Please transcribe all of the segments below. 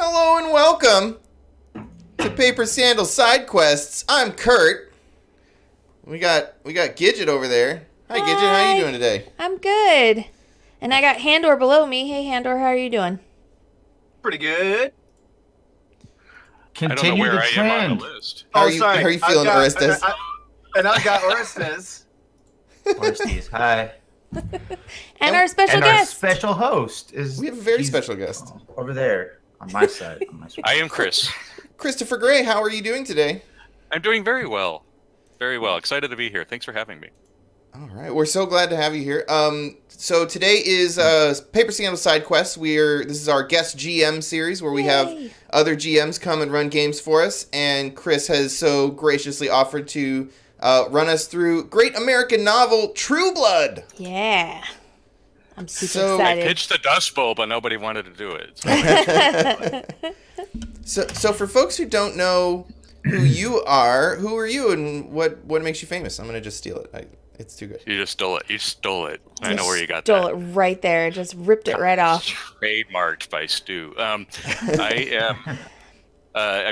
Hello and welcome to Paper Sandals Side Quests. I'm Kurt. We got Gidget over there. Hi Gidget, how are you doing today? I'm good. And I got Handor below me. Hey Handor, how are you doing? Pretty good. I don't know Continue where the I am on trend. the list. How are Sorry. you feeling, Orestes? And I got Orestes. Orestes, hi. And our special And our guest. special host is. We have a very he's special guest. over there on my side. I am Chris. Christopher Gray, how are you doing today? I'm doing very well. Very well. Excited to be here. Thanks for having me. All right, we're so glad to have you here. So today is Paper Sandals Side Quests. This is our guest GM series where we have Yay. other GMs come and run games for us, and Chris has so graciously offered to run us through great American novel True Blood. Yeah. I'm super So- I excited. pitched the Dust Bowl, but nobody wanted to do it. So for folks who don't know who you are, who are you and what makes you famous? I'm gonna just steal it. It's too good. You just stole it. You stole it. I know where you got Stole that. it right there. Just ripped it right off. Trademarked by Stu. I'm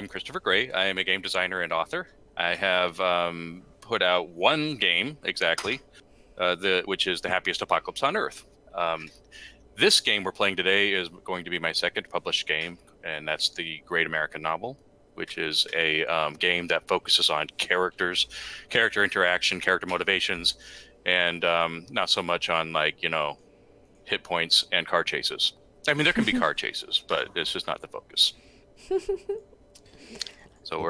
Christopher Gray. I am a game designer and author. I have put out one game exactly, which is The Happiest Apocalypse on Earth. This game we're playing today is going to be my second published game, and that's the Great American Novel, which is a game that focuses on characters, character interaction, character motivations, and not so much on hit points and car chases. I mean, there can be car chases, but it's just not the focus. So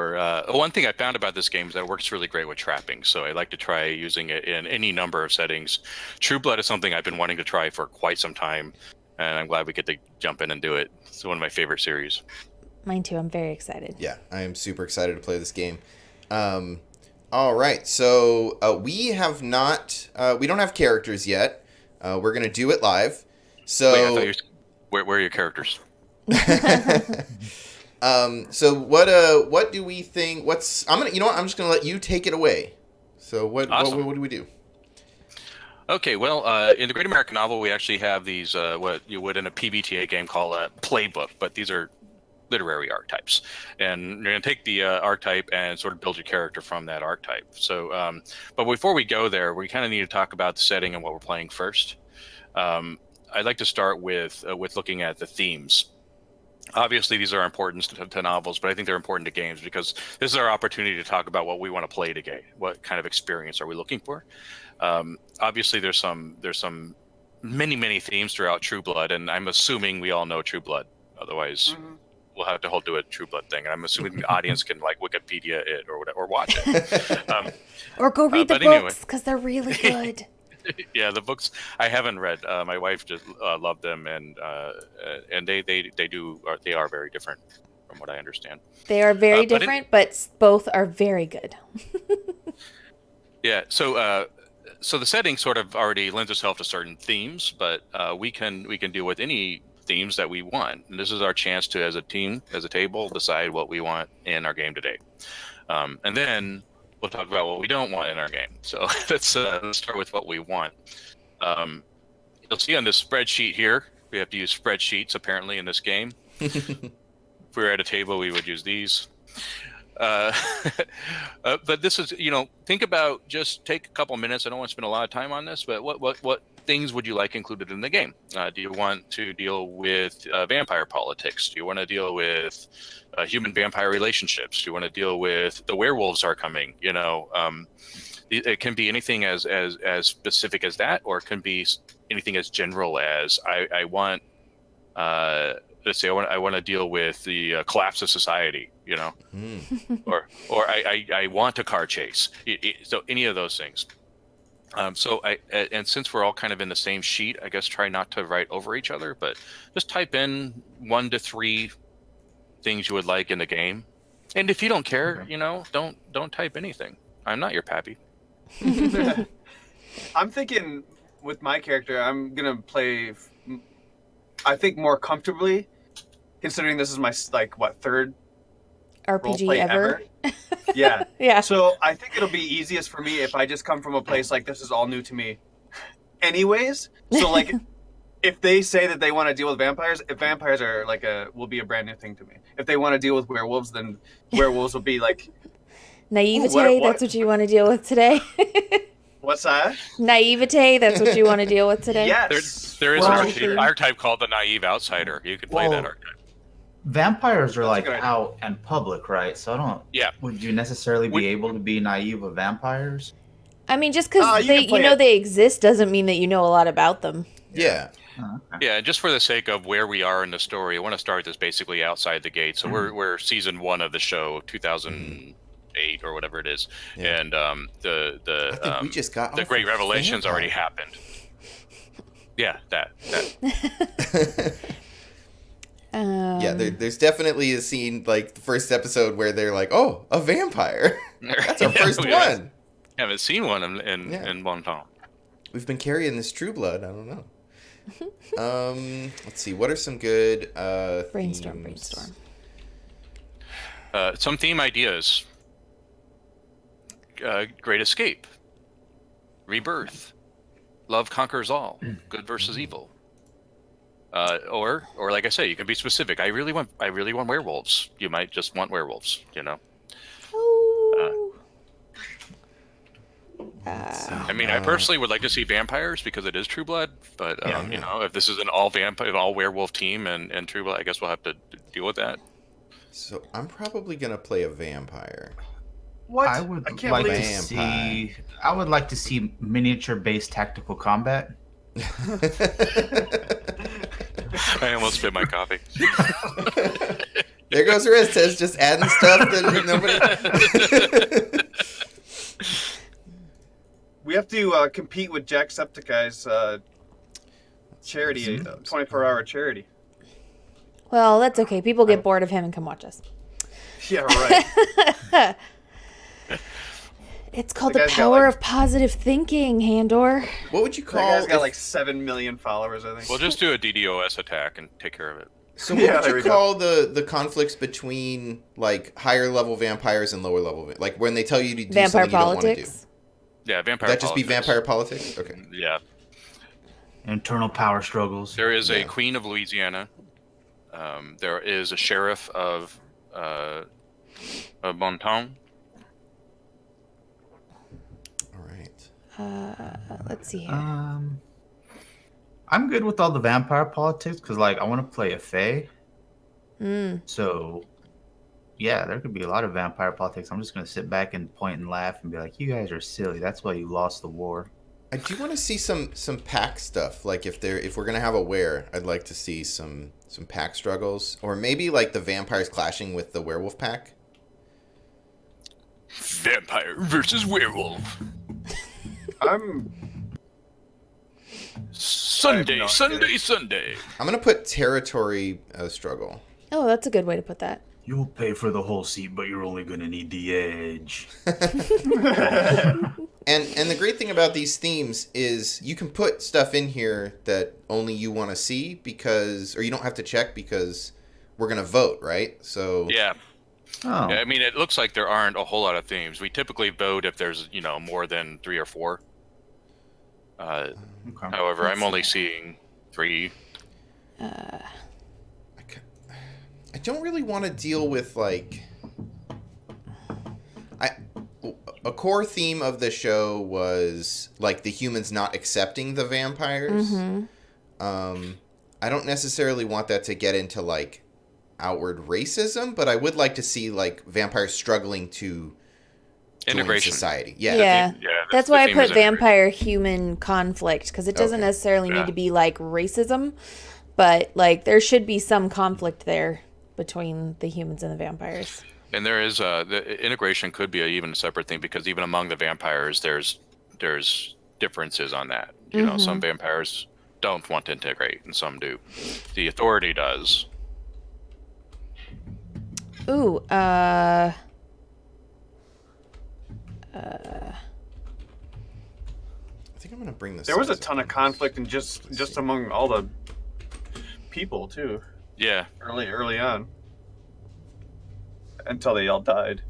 one thing I found about this game is that it works really great with trapping. So I like to try using it in any number of settings. True Blood is something I've been wanting to try for quite some time, and I'm glad we get to jump in and do it. It's one of my favorite series. Mine too. I'm very excited. Yeah, I am super excited to play this game. All right, so we don't have characters yet. We're gonna do it live. So Wait, I thought where are your characters? So what do we think? I'm just gonna let you take it away. So Awesome. what do we do? Okay, well, in the Great American Novel, we actually have these what you would in a PBTA game call a playbook, but these are literary archetypes, and you're going to take the archetype and sort of build your character from that archetype. So, but before we go there, we kind of need to talk about the setting and what we're playing first. I'd like to start with looking at the themes. Obviously, these are important to novels, but I think they're important to games because this is our opportunity to talk about what we want to play today. What kind of experience are we looking for? Obviously, there's some many themes throughout True Blood, and I'm assuming we all know True Blood. Otherwise, we'll have to do a True Blood thing. And I'm assuming the audience can Wikipedia it or whatever, or watch it. Or go read the but anyway. books because they're really good. Yeah, the books I haven't read. My wife just loved them, and they are very different from what I understand. They are very But different, but both are very good. Yeah, so the setting sort of already lends itself to certain themes, but we can deal with any themes that we want. And this is our chance to, as a team, as a table, decide what we want in our game today. And then we'll talk about what we don't want in our game. So let's start with what we want. You'll see on this spreadsheet here, we have to use spreadsheets apparently in this game. If we were at a table, we would use these. But this is, think about, just take a couple minutes. I don't want to spend a lot of time on this, but what things would you like included in the game? Do you want to deal with vampire politics? Do you want to deal with human vampire relationships? Do you want to deal with the werewolves are coming? It can be anything as specific as that, or it can be anything as general as I want. Let's say I want to deal with the collapse of society, or I want a car chase. So any of those things. And since we're all kind of in the same sheet, I guess try not to write over each other, but just type in 1 to 3 things you would like in the game. And if you don't care, don't type anything. I'm not your pappy. I'm thinking with my character, I'm gonna play, I think, more comfortably, considering this is my third RPG roleplay ever. Yeah. Yeah. So I think it'll be easiest for me if I just come from a place like this is all new to me anyways. So if they say that they want to deal with vampires, if vampires are will be a brand new thing to me. If they want to deal with werewolves, then werewolves will be like Naivete, what? that's what you want to deal with today. what's that? Naivete, that's what you want to deal with today. Yes. There is Well, an archetype called the naive outsider. You could play that archetype. Vampires are That's a like good idea. out and public, right? So I don't. Yeah. Would you necessarily be able to be naive of vampires? I mean, just because you can play it. they exist doesn't mean that you know a lot about them. Yeah. Oh, okay. Yeah, just for the sake of where we are in the story, I want to start this basically outside the gate. So we're season 1 of the show, 2008 or whatever it is, Yeah. and I think we just got the off Great of Revelations vampire. already happened. Yeah, that. Yeah, there's definitely a scene like the first episode where they're like, "Oh, a vampire." That's our first one. Haven't seen one in Yeah. one time. We've been carrying this True Blood. I don't know. Let's see. What are some good Brainstorm, themes? brainstorm. Some theme ideas. Great Escape. Rebirth. Love conquers all. Good versus evil. Or like I say, you can be specific. I really want werewolves. You might just want werewolves. You know. Oh. I mean, I personally would like to see vampires because it is True Blood. But you know, if this is an all werewolf team and True Blood, I guess we'll have to deal with that. So I'm probably gonna play a vampire. What? I would can't like to believe Vampire. see. I would like to see miniature-based tactical combat. I almost spit my coffee. There goes Ristez just adding stuff that nobody. We have to compete with Jacksepticeye's charity, 24-hour charity. Well, that's okay. People get bored of him and come watch us. Yeah, right. It's called The the guy's got, power like- of positive thinking, Handor. What would you That call? guy's got if- like 7 million followers, I think. We'll just do a DDoS attack and take care of it. So what Yeah, would there you we go. call the conflicts between like higher level vampires and lower level, like when they tell you to do Vampire something you don't want to do? politics. Yeah, vampire. That just be politics. vampire politics? Okay. Yeah, Internal power struggles. there is a Yeah. queen of Louisiana. There is a sheriff of Monton. All right. Let's see here. I'm good with all the vampire politics because, like, I want to play a fae. Mm. So, yeah, there could be a lot of vampire politics. I'm just gonna sit back and point and laugh and be like, "You guys are silly. That's why you lost the war." I do want to see some pack stuff. Like if we're gonna have a wear, I'd like to see some pack struggles, or maybe like the vampires clashing with the werewolf pack. Vampire versus werewolf. I'm Sunday, no idea. Sunday, Sunday. I'm gonna put territory struggle. Oh, that's a good way to put that. You'll pay for the whole seat, but you're only gonna need the edge. And the great thing about these themes is you can put stuff in here that only you want to see or you don't have to check because we're gonna vote, right? So Yeah. Oh, Yeah, I mean, it looks like there aren't a whole lot of themes. We typically vote if there's, more than 3 or 4. okay. However, I'm only seeing 3. I don't really want to deal with like a core theme of the show was like the humans not accepting the vampires. I don't necessarily want that to get into like outward racism, but I would like to see like vampires struggling to join Integration. society. Yeah. Yeah. That's the why I theme is put vampire human conflict, because it doesn't Okay. necessarily Yeah. need to be like racism, but like there should be some conflict there between the humans and the vampires. And there is the integration could be even a separate thing because even among the vampires, there's differences on that. Some vampires don't want to integrate, and some do. The Authority does. Ooh, I think I'm gonna bring this. there was a size ton up. of conflict and just among all the people too, Yeah, early on, until they all died.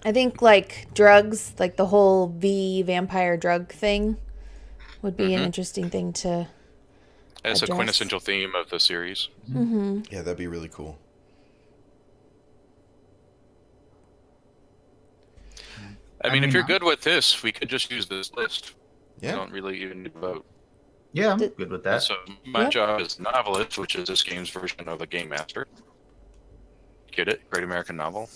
I think like drugs, like the whole V vampire drug thing, would be an interesting thing to. As a address. quintessential theme of the series. Mm-hmm. Yeah, that'd be really cool. I mean, if mean, you're good with this, we could just use this list. You Yeah. don't really even need to vote. Yeah, I'm Did- good with that. So my Yep. job is novelist, which is this game's version of a game master. Get it? Great American Novel.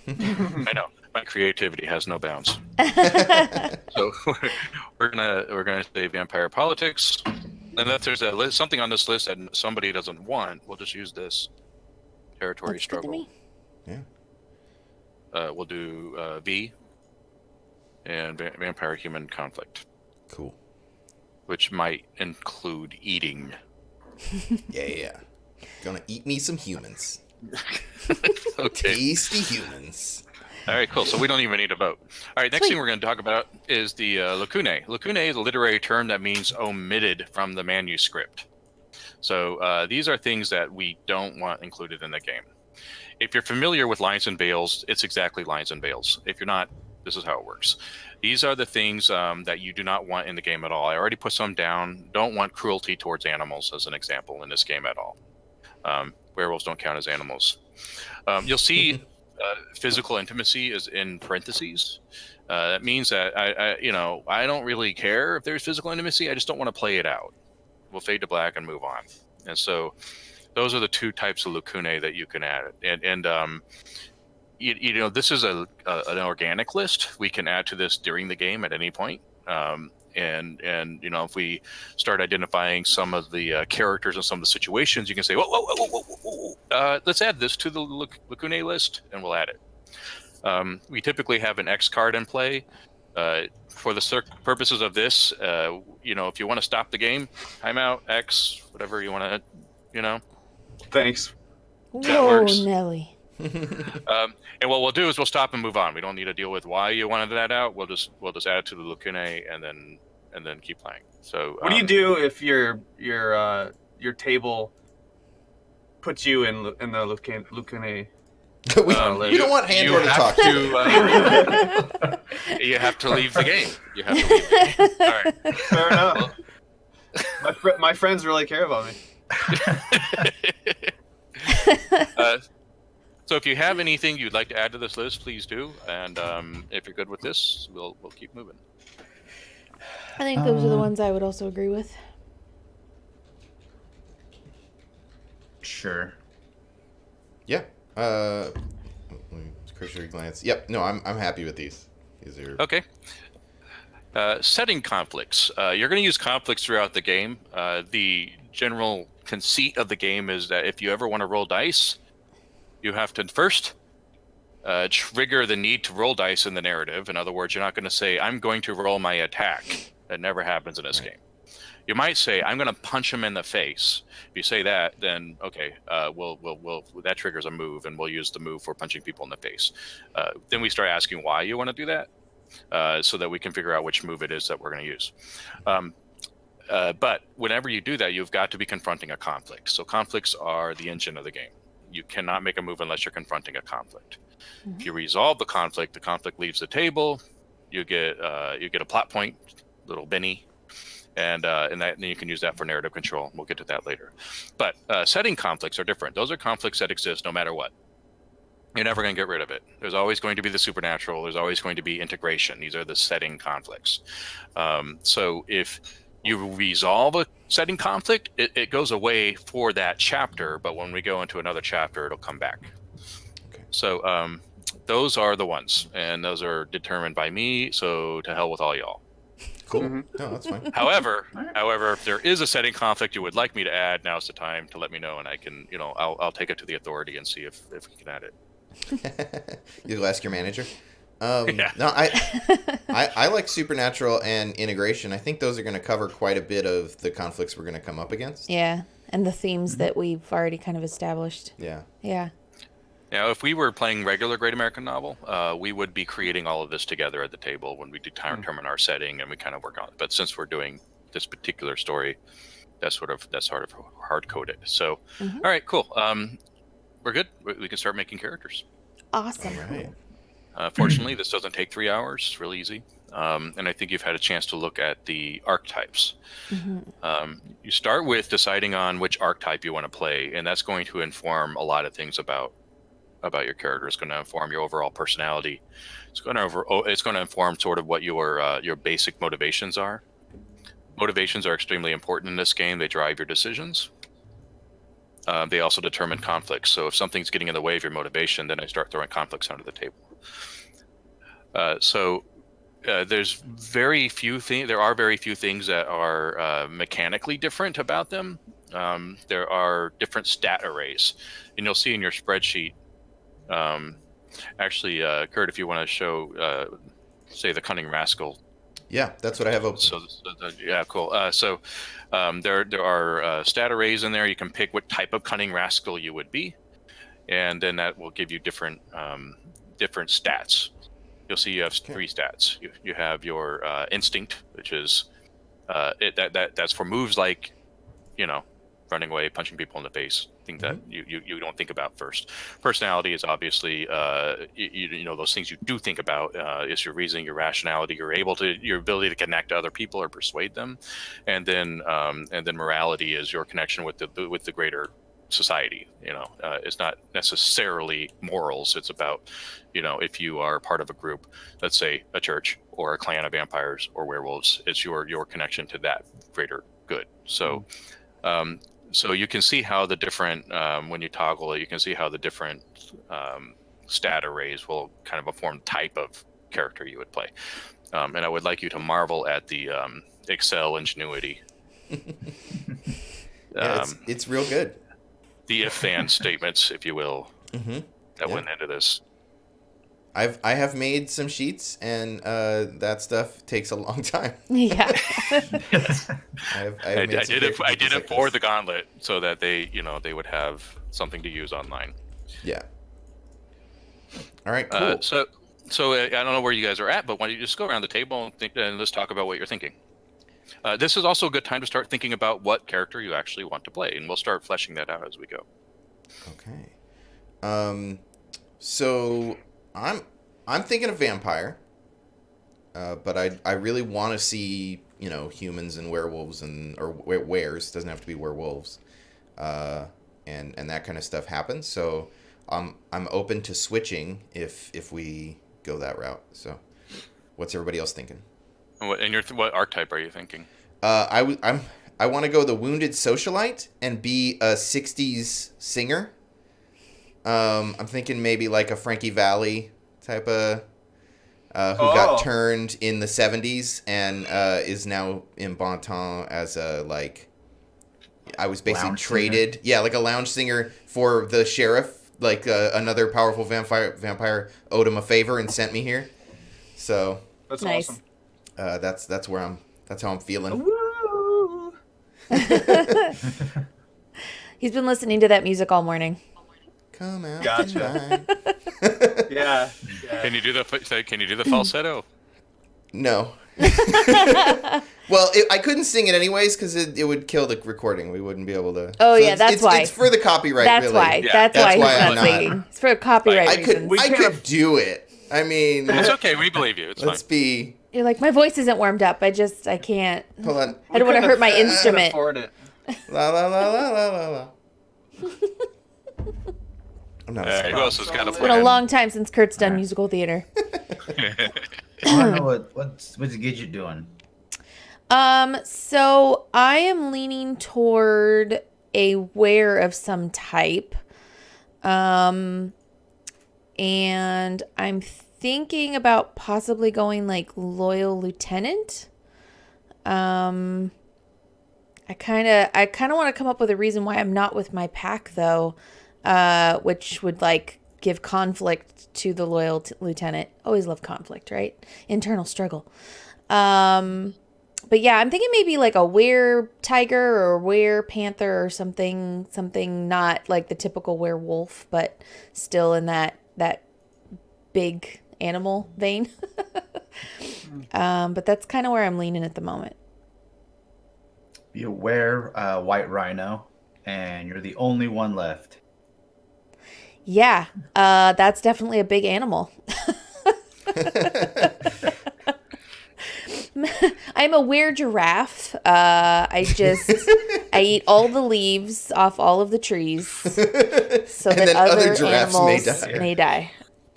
I know my creativity has no bounds. So we're gonna say vampire politics. Unless there's something on this list that somebody doesn't want, we'll just use this territory Looks good to struggle. me. We'll do V and vampire human conflict, Cool. which might include eating. Yeah. Gonna eat me some humans. Okay. Tasty humans. All right, cool. So we don't even need to vote. All right, next Sweet. thing we're going to talk about is the lacunae. Lacunae is a literary term that means omitted from the manuscript. So these are things that we don't want included in the game. If you're familiar with Lines and Veils, it's exactly Lines and Veils. If you're not, this is how it works. These are the things that you do not want in the game at all. I already put some down. Don't want cruelty towards animals as an example in this game at all. Werewolves don't count as animals. You'll see physical intimacy is in parentheses. That means that I don't really care if there's physical intimacy. I just don't want to play it out. We'll fade to black and move on. And so those are the two types of lacunae that you can add. And this is an organic list. We can add to this during the game at any point. And if we start identifying some of the characters and some of the situations, you can say, whoa. Let's add this to the lacunae list, and we'll add it. We typically have an X card in play. For the purposes of this, if you want to stop the game, timeout, X, whatever you want to, Thanks. That Whoa, works. Nelly. and what we'll do is we'll stop and move on. We don't need to deal with why you wanted that out. We'll just add it to the lacunae and then keep playing. So What do you do if your table puts you in the lacunae? we, you you don't want Handor to have talk to. You have to leave the game. You have to leave the game. All right. Fair enough. My friends really care about me. So if you have anything you'd like to add to this list, please do. And if you're good with this, we'll keep moving. I think those are the ones I would also agree with. Sure. Yeah. Let me cursory glance. Yep. No, I'm happy with these. These are Okay. Setting conflicts. You're going to use conflicts throughout the game. The general conceit of the game is that if you ever want to roll dice, you have to first trigger the need to roll dice in the narrative. In other words, you're not going to say, I'm going to roll my attack. That never happens in this game. You might say, I'm going to punch him in the face. If you say that, then okay, we'll that triggers a move, and we'll use the move for punching people in the face. Then we start asking why you want to do that, so that we can figure out which move it is that we're going to use. But whenever you do that, you've got to be confronting a conflict. So conflicts are the engine of the game. You cannot make a move unless you're confronting a conflict. Mm-hmm. If you resolve the conflict leaves the table. You get a plot point, little Benny. And then you can use that for narrative control. We'll get to that later. But setting conflicts are different. Those are conflicts that exist no matter what. You're never going to get rid of it. There's always going to be the supernatural. There's always going to be integration. These are the setting conflicts. So if you resolve a setting conflict, it goes away for that chapter. But when we go into another chapter, it'll come back. Okay. So those are the ones. And those are determined by me. So to hell with all y'all. cool. Mhm. No, that's fine. However, if there is a setting conflict you would like me to add, now's the time to let me know, and I can, I'll take it to the authority and see if we can add it. You'll ask your manager. Yeah. No, I like supernatural and integration. I think those are going to cover quite a bit of the conflicts we're going to come up against. Yeah, and the themes that we've already kind of established. Yeah. Yeah. Now, if we were playing regular Great American Novel, we would be creating all of this together at the table when we determine our setting and we kind of work on it. But since we're doing this particular story, that's sort of hard coded. So, Mhm. All right, cool. We're good. We can start making characters. Awesome. All right. Fortunately, this doesn't take 3 hours. It's really easy. and I think you've had a chance to look at the archetypes. Mm-hmm. You start with deciding on which archetype you want to play, and that's going to inform a lot of things about your character. It's going to inform your overall personality. It's going to inform sort of what your basic motivations are. Motivations are extremely important in this game. They drive your decisions. They also determine conflicts. So if something's getting in the way of your motivation, then I start throwing conflicts under the table. There's very few things. There are very few things that are mechanically different about them. There are different stat arrays, and you'll see in your spreadsheet. Actually, Kurt, if you want to show, say, the Cunning Rascal. Yeah, that's what I have open. Yeah, cool. There are stat arrays in there. You can pick what type of Cunning Rascal you would be, and then that will give you different stats. You'll see you have three stats. You have your instinct, which is that's for moves like, running away, punching people in the face, things that you don't think about first. Personality is obviously those things you do think about. Is your reasoning, your rationality, your ability to connect to other people or persuade them, and then morality is your connection with the greater society. It's not necessarily morals. It's about, if you are part of a group, let's say a church or a clan of vampires or werewolves, it's your connection to that greater good. So so you can see how the different when you toggle it, you can see how the different stat arrays will kind of inform the type of character you would play. And I would like you to marvel at the Excel ingenuity. Yeah, it's real good. The if-then statements, if you will, that went into this. I have made some sheets, and that stuff takes a long time. Yeah. I did it for the Gauntlet so that they would have something to use online. Yeah. All right. Cool. So I don't know where you guys are at, but why don't you just go around the table and let's talk about what you're thinking. This is also a good time to start thinking about what character you actually want to play, and we'll start fleshing that out as we go. Okay. So I'm thinking of vampire, but I really want to see humans and werewolves or wares, doesn't have to be werewolves, and that kind of stuff happen. So I'm open to switching if we go that route. So what's everybody else thinking? What archetype are you thinking? I want to go the wounded socialite and be a 60s singer. I'm thinking maybe like a Frankie Valli type of who got turned in the 70s and is now in Bon Temps as a I was basically traded singer. Yeah, like a lounge singer for the sheriff, like another powerful vampire owed him a favor and sent me here. So that's nice. Awesome. That's how I'm feeling. Woo! He's been listening to that music all morning. Come out. Gotcha. Yeah. Can you do the falsetto? No. Well, I couldn't sing it anyways because it would kill the recording. We wouldn't be able to. Oh, yeah, that's why. It's for the copyright. That's really. why. Yeah. That's why he's not singing. It's for copyright reasons. I could do it. I mean, It's okay. We believe you. It's let's fine. be. You're like, my voice isn't warmed up. I can't. Hold on. I don't want to hurt my instrument. Afford it. La la la la la la la. I'm not. Who else has got a It's been a plan? long time since Kurt's done musical theater. I don't know what's the Gidget doing. So I am leaning toward a were of some type. And I'm thinking about possibly going like loyal lieutenant. I kind of want to come up with a reason why I'm not with my pack though, which would like give conflict to the loyal lieutenant. Always love conflict, right? Internal struggle. But yeah, I'm thinking maybe like a were tiger or were panther or something not like the typical werewolf, but still in that big animal vein. But that's kind of where I'm leaning at the moment. Be aware, white rhino, and you're the only one left. Yeah, that's definitely a big animal. I'm a were giraffe. I eat all the leaves off all of the trees so And that then other giraffes animals may die. may die.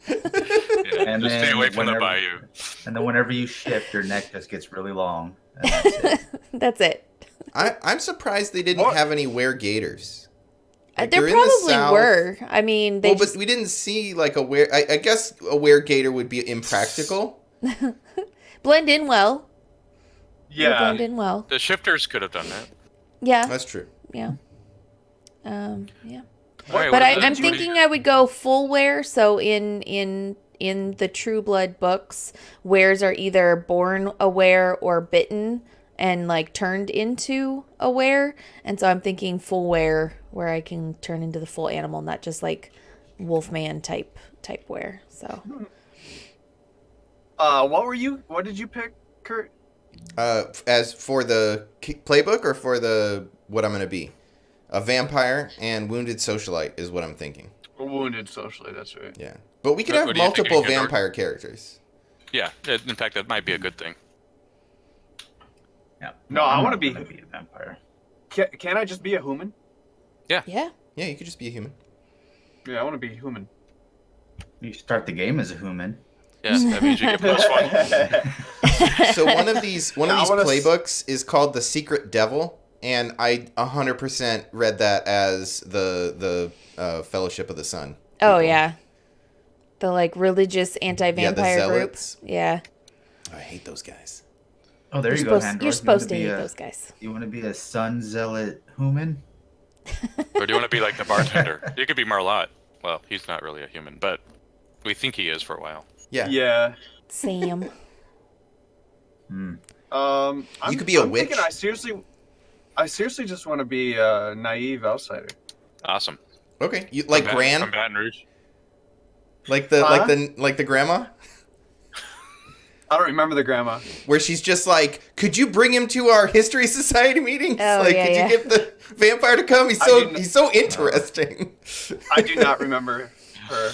Yeah, And just stay then away from the whenever- bayou. And then whenever you shift, your neck just gets really long. And that's it. That's it. I'm surprised they didn't What? have any were-gators. Like, There they're in the probably South. were. I mean, they Well, just but we didn't see like a were. I guess a were-gator would be impractical. blend in well. They Yeah. blend in well. The shifters could have done that. Yeah. That's true. Yeah. Yeah. All right, But what I'm is it? thinking I would go full wear. So in the True Blood books, wares are either born aware or bitten and like turned into a were. And so I'm thinking full wear, where I can turn into the full animal, not just like Wolfman type wear. So What did you pick, Kurt? As for the playbook or for the what I'm gonna be, a vampire and wounded socialite is what I'm thinking. Wounded socially, that's right. Yeah, but we could What have do you think, multiple Igor? vampire characters. Yeah, in fact, that might be a good thing. Yeah. No, I I'm wanna not be- gonna be a vampire. Can I just be a human? yeah. Yeah, you could just be a human. Yeah, I want to be human. You start the game as a human. Yes, that means you get +1. So one of these I wanna playbooks is called The Secret Devil, and I 100% read that as the Fellowship of the Sun. Oh people. yeah. The like religious anti-vampire group. zealots. Yeah. I hate those guys. Oh, there You're you go, supposed, Handor. you're supposed to hate those guys. You want to be a sun zealot human? Or do you want to be like the bartender? You could be Marlot. Well, he's not really a human, but we think he is for a while. Yeah. Yeah. Sam. Hmm. I'm could be a thinking witch. I seriously just want to be a naive outsider. Awesome. Okay. You like From Gran? Baton Rouge. Like the Huh? like the grandma? I don't remember the grandma. Where she's just like, could you bring him to our history society meetings? Oh, like, yeah, could yeah. you get the vampire to come? He's so interesting. I do not remember her.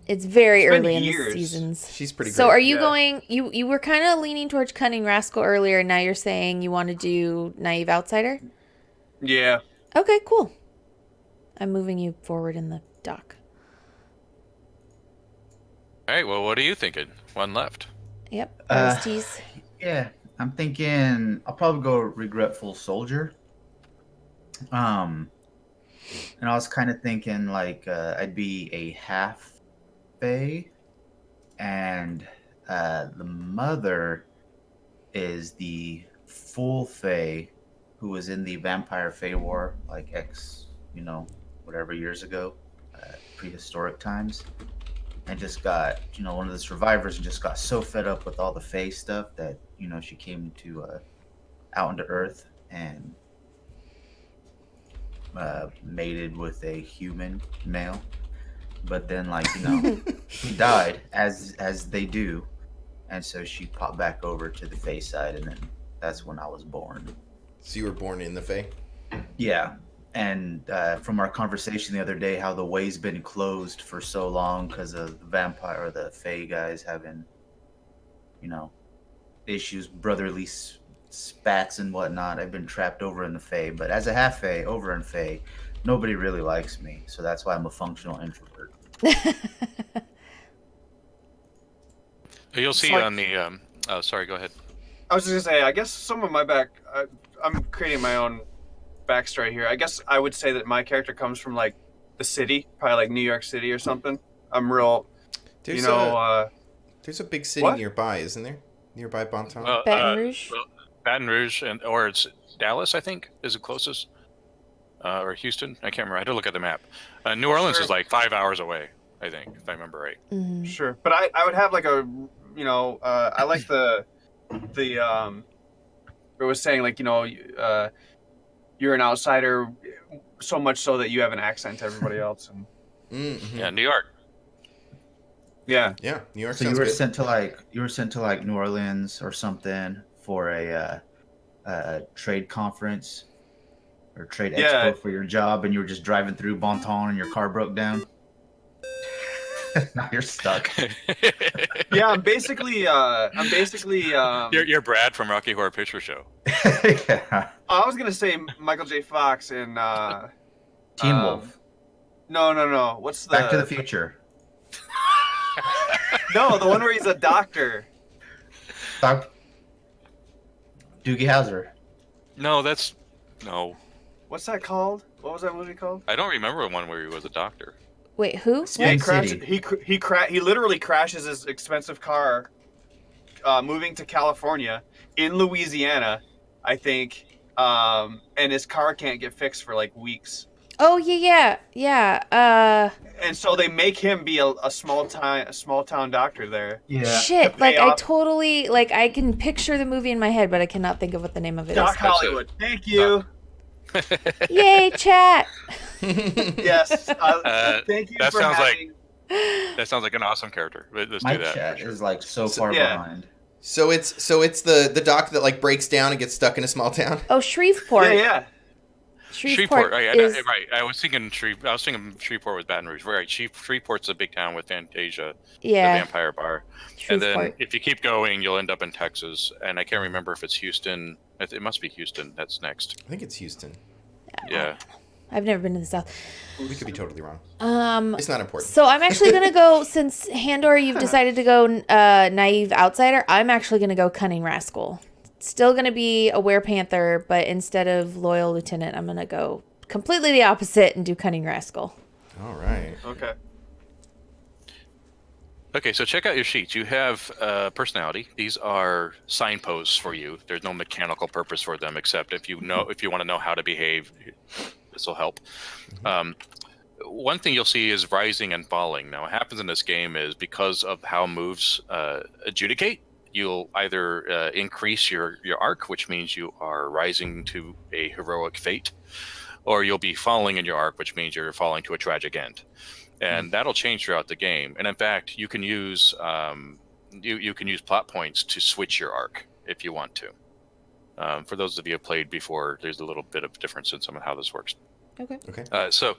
It's very It's been early in the years. seasons. She's pretty So great. are you Yeah. going you were kind of leaning towards Cunning Rascal earlier, and now you're saying you want to do Naive Outsider? Yeah. Okay, cool. I'm moving you forward in the dock. All right, well, what are you thinking? One left. Yep. Uh, Tease. Yeah, I'm thinking I'll probably go regretful soldier. And I was kind of thinking like I'd be a half fae, and the mother is the full fae who was in the vampire fae war, like whatever years ago, prehistoric times. And just got, one of the survivors and just got so fed up with all the Fae stuff that, she came to out into Earth and mated with a human male. But then, he died as they do, and so she popped back over to the Fae side, and then that's when I was born. So you were born in the Fae? Yeah. And from our conversation the other day, how the way's been closed for so long because of the vampire or the Fae guys having, issues, brotherly spats and whatnot. I've been trapped over in the Fae. But as a half Fae, over in Fae, nobody really likes me. So that's why I'm a functional introvert. You'll see like- on the. Oh, sorry. Go ahead. I was just gonna say, I guess some of my I'm creating my own backstory here. I guess I would say that my character comes from like the city, probably like New York City or something. I'm real, There's a big city what? nearby, isn't there? Nearby Bonton? Baton Rouge? Baton Rouge, or it's Dallas, I think, is the closest. Or Houston. I can't remember. I had to look at the map. New Orleans Sure. is like 5 hours away, I think, if I remember right. Mhm. sure, but I would have like I like the it was saying like you're an outsider, so much so that you have an accent to everybody else, and Mhm. Yeah, New York. yeah. Yeah, New York So you sounds were good. sent to like New Orleans or something for a trade conference or trade Yeah. expo for your job, and you were just driving through Bonton and your car broke down. Now you're stuck. Yeah, I'm basically You're Brad from Rocky Horror Picture Show. Yeah. I was gonna say Michael J. Fox in Teen Wolf. No. What's the Back to the Future. No, the one where he's a doctor. Doogie Howser. No. What's that called? What was that movie called? I don't remember one where he was a doctor. Wait, who? Yeah, he Spin City. crashes. He literally crashes his expensive car, moving to California in Louisiana, I think, and his car can't get fixed for like weeks. Oh yeah. And so they make him be a small town doctor there. Yeah. Shit. To Like pay I off- totally like I can picture the movie in my head, but I cannot think of what the name of it is. Doc Hollywood. Thank you. Yay, chat. Yes. Thank you that for sounds having. That sounds like an awesome character. Let's My do that. chat is like so far yeah. behind. So it's the doc that like breaks down and gets stuck in a small town. Oh, Shreveport. Yeah. Shreveport Right, is right. I was thinking Shreveport with Baton Rouge. Right, Shreveport's a big town with Fantasia, the yeah. vampire bar. And then Shreveport. if you keep going, you'll end up in Texas. And I can't remember if it's Houston. It must be Houston. That's next. I think it's Houston. Yeah. I've never been to the South. We could be totally wrong. It's not important. So I'm actually gonna go since Handor, you've decided to go naive outsider. I'm actually gonna go cunning rascal. Still gonna be a werepanther, but instead of loyal lieutenant, I'm gonna go completely the opposite and do cunning rascal. All right. Okay. Okay, so check out your sheets. You have personality. These are signposts for you. There's no mechanical purpose for them except if you want to know how to behave, this will help. One thing you'll see is rising and falling. Now, what happens in this game is because of how moves adjudicate, you'll either increase your arc, which means you are rising to a heroic fate, or you'll be falling in your arc, which means you're falling to a tragic end. And that'll change throughout the game. And in fact, you can use you can use plot points to switch your arc if you want to. For those of you who have played before, there's a little bit of difference in some of how this works. Okay. So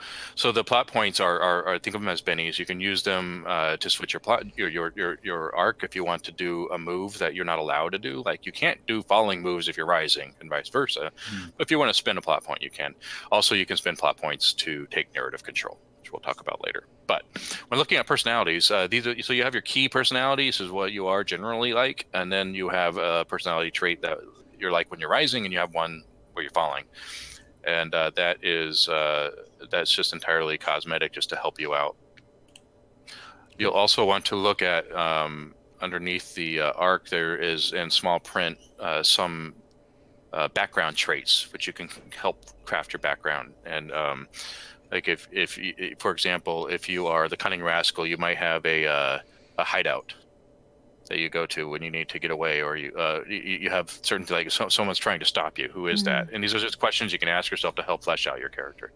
the plot points are think of them as bennies. You can use them to switch your plot your arc if you want to do a move that you're not allowed to do. Like you can't do falling moves if you're rising, and vice versa. But if you want to spend a plot point, you can. Also, you can spend plot points to take narrative control, which we'll talk about later. But when looking at personalities, these are so you have your key personalities, is what you are generally like, and then you have a personality trait that you're like when you're rising, and you have one where you're falling. And that's just entirely cosmetic, just to help you out. You'll also want to look at underneath the arc. There is in small print some background traits, which you can help craft your background. And like if for example, if you are the cunning rascal, you might have a hideout that you go to when you need to get away, or you have certain, like someone's trying to stop you. Who is that? And these are just questions you can ask yourself to help flesh out your character.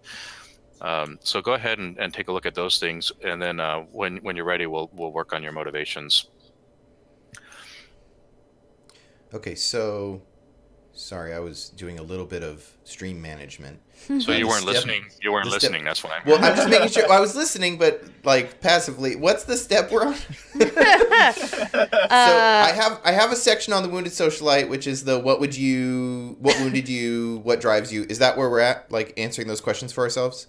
So go ahead and take a look at those things, and then when you're ready, we'll work on your motivations. Okay, so sorry, I was doing a little bit of stream management. So you weren't Step- listening. You weren't the step- listening. That's why. Well, I'm just making sure. I was listening, but like passively. What's the step we're on? So I have a section on the wounded socialite, which is the what wounded you, what drives you. Is that where we're at? Like answering those questions for ourselves?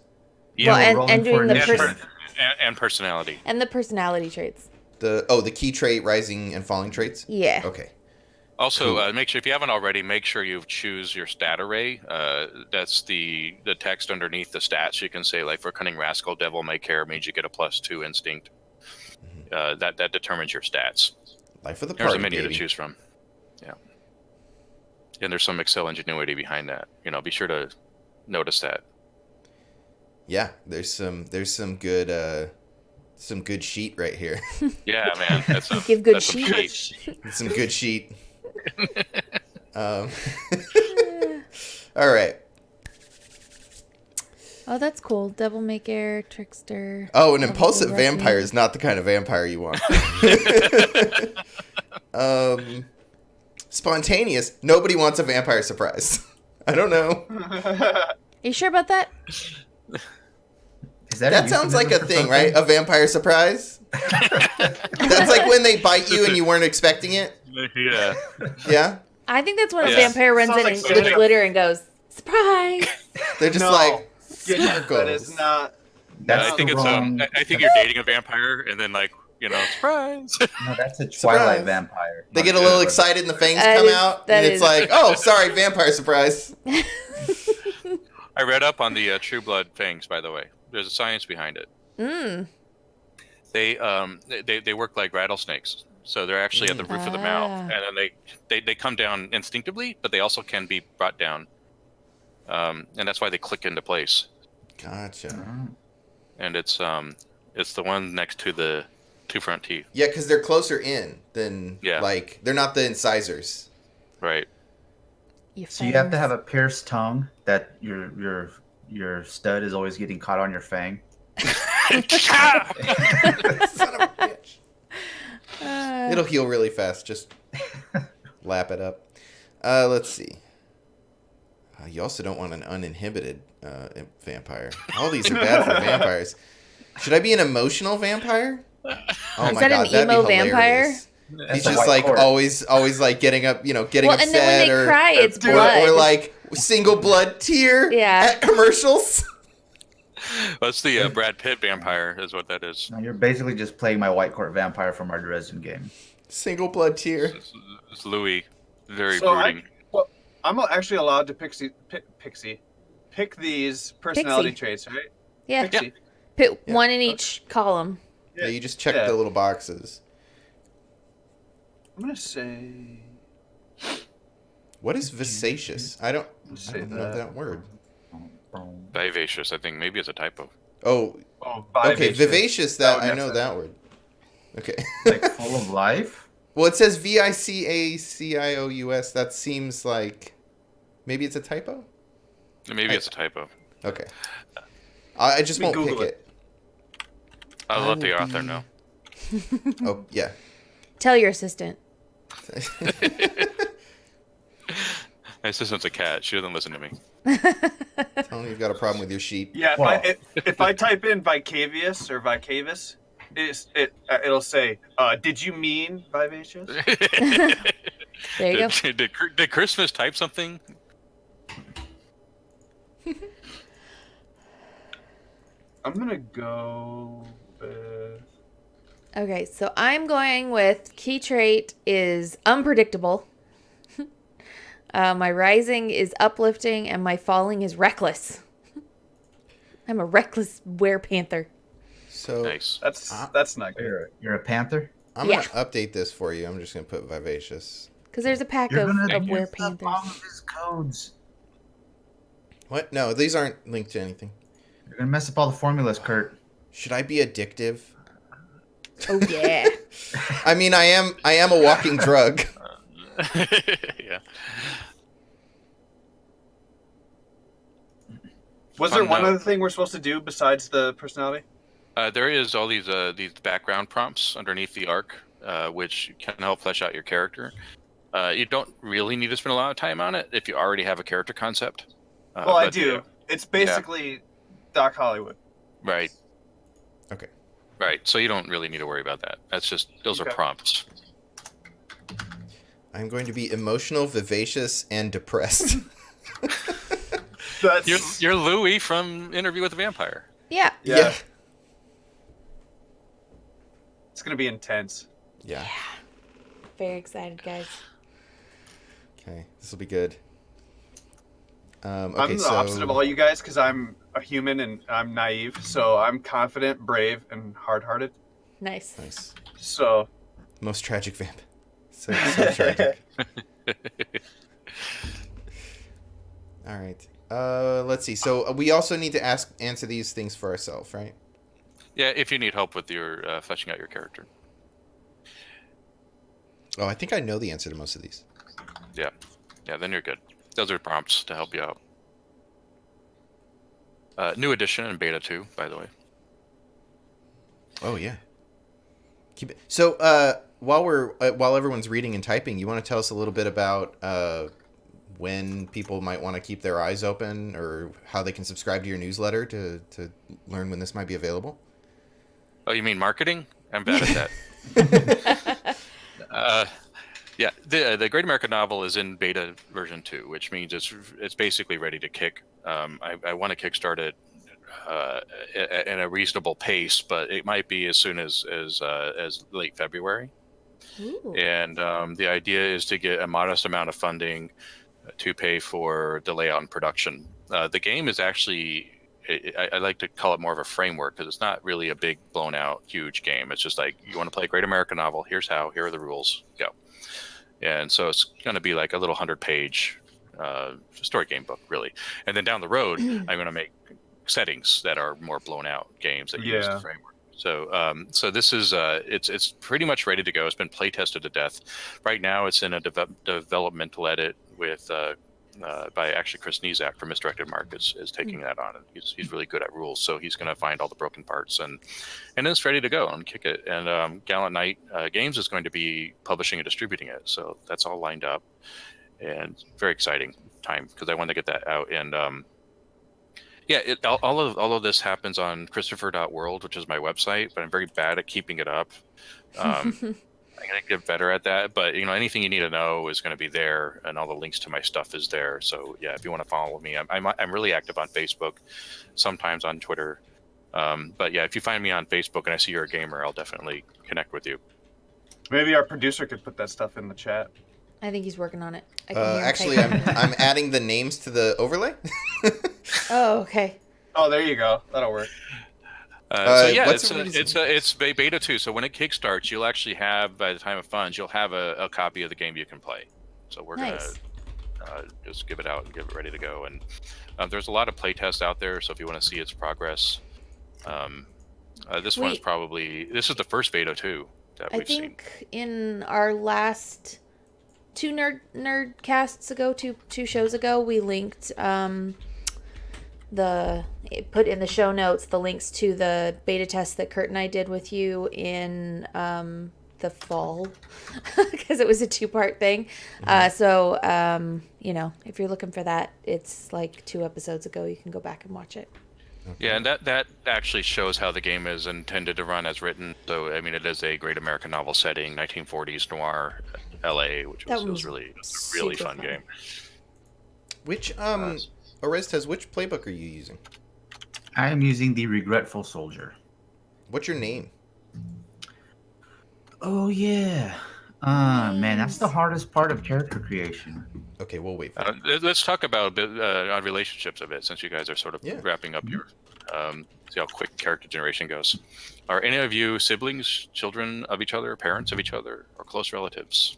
Yeah, Well, we're and rolling doing for the initiative. and personality. And the personality traits. The key trait, rising and falling traits. Yeah. Okay. Also, make sure if you haven't already, make sure you choose your stat array. That's the text underneath the stats. You can say, like, for cunning rascal, devil may care means you get a +2 instinct. That determines your stats. Life of the There's party, a menu baby. to choose from. Yeah, and there's some Excel ingenuity behind that. Be sure to notice that. Yeah, there's some good sheet right here. Yeah, man, that's a, Give good that's some sheet. sheet. Some good sheet. All right. Oh, that's cool. Devil may care, trickster. Oh, an impulsive Lucky. vampire is not the kind of vampire you want. Spontaneous. Nobody wants a vampire surprise. I don't know. Are you sure about that? Is that That sounds like a thing, right? A vampire surprise? That's like when they bite you and you weren't expecting it. Yeah. Yeah, I think that's when a Yeah. vampire runs Sounds in like and such with a- glitter and goes, surprise! they're just No. like That sparkles. is not. That's I think the it's wrong. I think you're dating a vampire, and then like surprise. No, that's a Surprise. Twilight vampire. They get a little excited and the fangs That come is- out, that and it's is- like, oh, sorry, vampire surprise. I read up on the True Blood fangs, by the way. There's a science behind it. Mm. They work like rattlesnakes, so they're actually at the roof of the mouth, Ah. and then they come down instinctively, but they also can be brought down, and that's why they click into place. Gotcha. And it's the one next to the two front teeth, Yeah, because they're closer in than Yeah. like they're not the incisors. right? So you have to have a pierced tongue that your stud is always getting caught on your fang. Son of a bitch. It'll heal really fast. Just lap it up. Let's see. You also don't want an uninhibited vampire. All these are bad for vampires. Should I be an emotional vampire? Oh Is that an emo vampire? He's That's a just white like court. always like getting up, getting Well, and upset, then when they or, cry, it's or, blood. or like single blood tear Yeah. at commercials. That's the Brad Pitt vampire, is what that is. No, you're basically just playing my White Court vampire from our Dresden game. Single blood tear. It's Louis, very So brooding. I'm actually allowed to pick these personality Pixie. traits, right? Yeah. Pixie. Put one in each column. Yeah, you just check Yeah. the little boxes. I'm gonna say. What is vivacious? I don't Say know that. that word. Vivacious, I think maybe it's a typo. Oh, Oh, okay, vivacious. That That would I know mess that that word. Okay. Like full of life. Well, it says VICACIOUS. That seems like maybe it's a typo. Maybe it's a typo. Okay. I just Let won't me pick Google it. I'll I let the will author be- know. Oh yeah. Tell your assistant. My assistant's a cat. She doesn't listen to me. Tell me you've got a problem with your sheet. Yeah, Wow. if I type in Vicavius or Vicavus, it'll say, "Did you mean vivacious?" There you go. Did Christmas type something? I'm gonna go with. Okay, so I'm going with key trait is unpredictable. My rising is uplifting, and my falling is reckless. I'm a reckless werepanther. So Nice. That's not good. You're a panther. I'm Yeah. gonna update this for you. I'm just gonna put vivacious. Because there's a pack You're of gonna you. mess up all werepanthers. of his codes. What? No, these aren't linked to anything. You're gonna mess up all the formulas, Kurt. Should I be addictive? Oh yeah. I mean, I am a walking drug. Yeah. Was there Fun one note. other thing we're supposed to do besides the personality? There is all these background prompts underneath the arc, which can help flesh out your character. You don't really need to spend a lot of time on it if you already have a character concept. Well, I but, do. It's basically Doc Hollywood. Right. Okay. Right. So you don't really need to worry about that. That's just those are Okay. prompts. I'm going to be emotional, vivacious, and depressed. That's You're Louis from Interview with the Vampire. Yeah. yeah. It's gonna be intense. Yeah. Very excited, guys. Okay. This will be good. Okay, I'm the opposite of all you guys because I'm a human and I'm naive. So I'm confident, brave, and hard-hearted. Nice. Nice. So Most tragic vamp. So tragic. All right. Let's see. So we also need to answer these things for ourselves, right? Yeah, if you need help with your fleshing out your character. Oh, I think I know the answer to most of these. Yeah, then you're good. Those are prompts to help you out. New edition and beta 2, by the way. Oh yeah. Keep it. So while everyone's reading and typing, you want to tell us a little bit about when people might want to keep their eyes open, or how they can subscribe to your newsletter to learn when this might be available? Oh, you mean marketing? I'm bad at that. Yeah, the Great American Novel is in beta version 2, which means it's basically ready to kick. I want to kickstart it at a reasonable pace, but it might be as soon as late February. Ooh. And the idea is to get a modest amount of funding to pay for the layout and production. The game is actually, I like to call it more of a framework, because it's not really a big, blown out, huge game. It's just like, you want to play a Great American Novel, here's how, here are the rules, go. And so it's going to be like a little 100-page story game book, really. And then down the road, I'm going to make settings that are more blown out games that use the framework. So this is it's pretty much ready to go. It's been play tested to death. Right now, it's in a developmental edit with by actually Chris Nizak from Misdirected Mark is taking that on. And he's really good at rules, so he's going to find all the broken parts and it's ready to go and kick it. And Gallant Knight Games is going to be publishing and distributing it, so that's all lined up, and very exciting time because I want to get that out. And yeah, all of this happens on Christopher.world, which is my website, but I'm very bad at keeping it up. I'm going to get better at that, but anything you need to know is going to be there, and all the links to my stuff is there. So yeah, if you want to follow me, I'm really active on Facebook, sometimes on Twitter. But yeah, if you find me on Facebook and I see you're a gamer, I'll definitely connect with you. Maybe our producer could put that stuff in the chat. I think he's working on it. I can hear him Actually, typing. I'm adding the names to the overlay. Oh, okay. Oh, there you go. That'll work. So yeah, what's the reason? it's beta 2. So when it kickstarts, you'll actually have, by the time of funds, you'll have a copy of the game you can play. So we're Nice. gonna just give it out and get it ready to go. And there's a lot of playtests out there. So if you want to see its progress, this one's Wait. this is the first beta 2 that I we've seen. think in our last two nerdcasts ago, two shows ago, we linked put in the show notes the links to the beta test that Kurt and I did with you in the fall because it was a 2-part thing. So if you're looking for that, it's like 2 episodes ago. You can go back and watch it. Yeah, and that actually shows how the game is intended to run as written. So I mean, it is a Great American Novel setting, 1940s noir, LA, which was really a really fun game. Which Orestes, which playbook are you using? I am using the Regretful Soldier. What's your name? Oh yeah. Man, that's the hardest part of character creation. Okay, we'll wait for it. Let's talk about a bit on relationships a bit, since you guys are sort of wrapping up your see how quick character generation goes. Are any of you siblings, children of each other, parents of each other, or close relatives?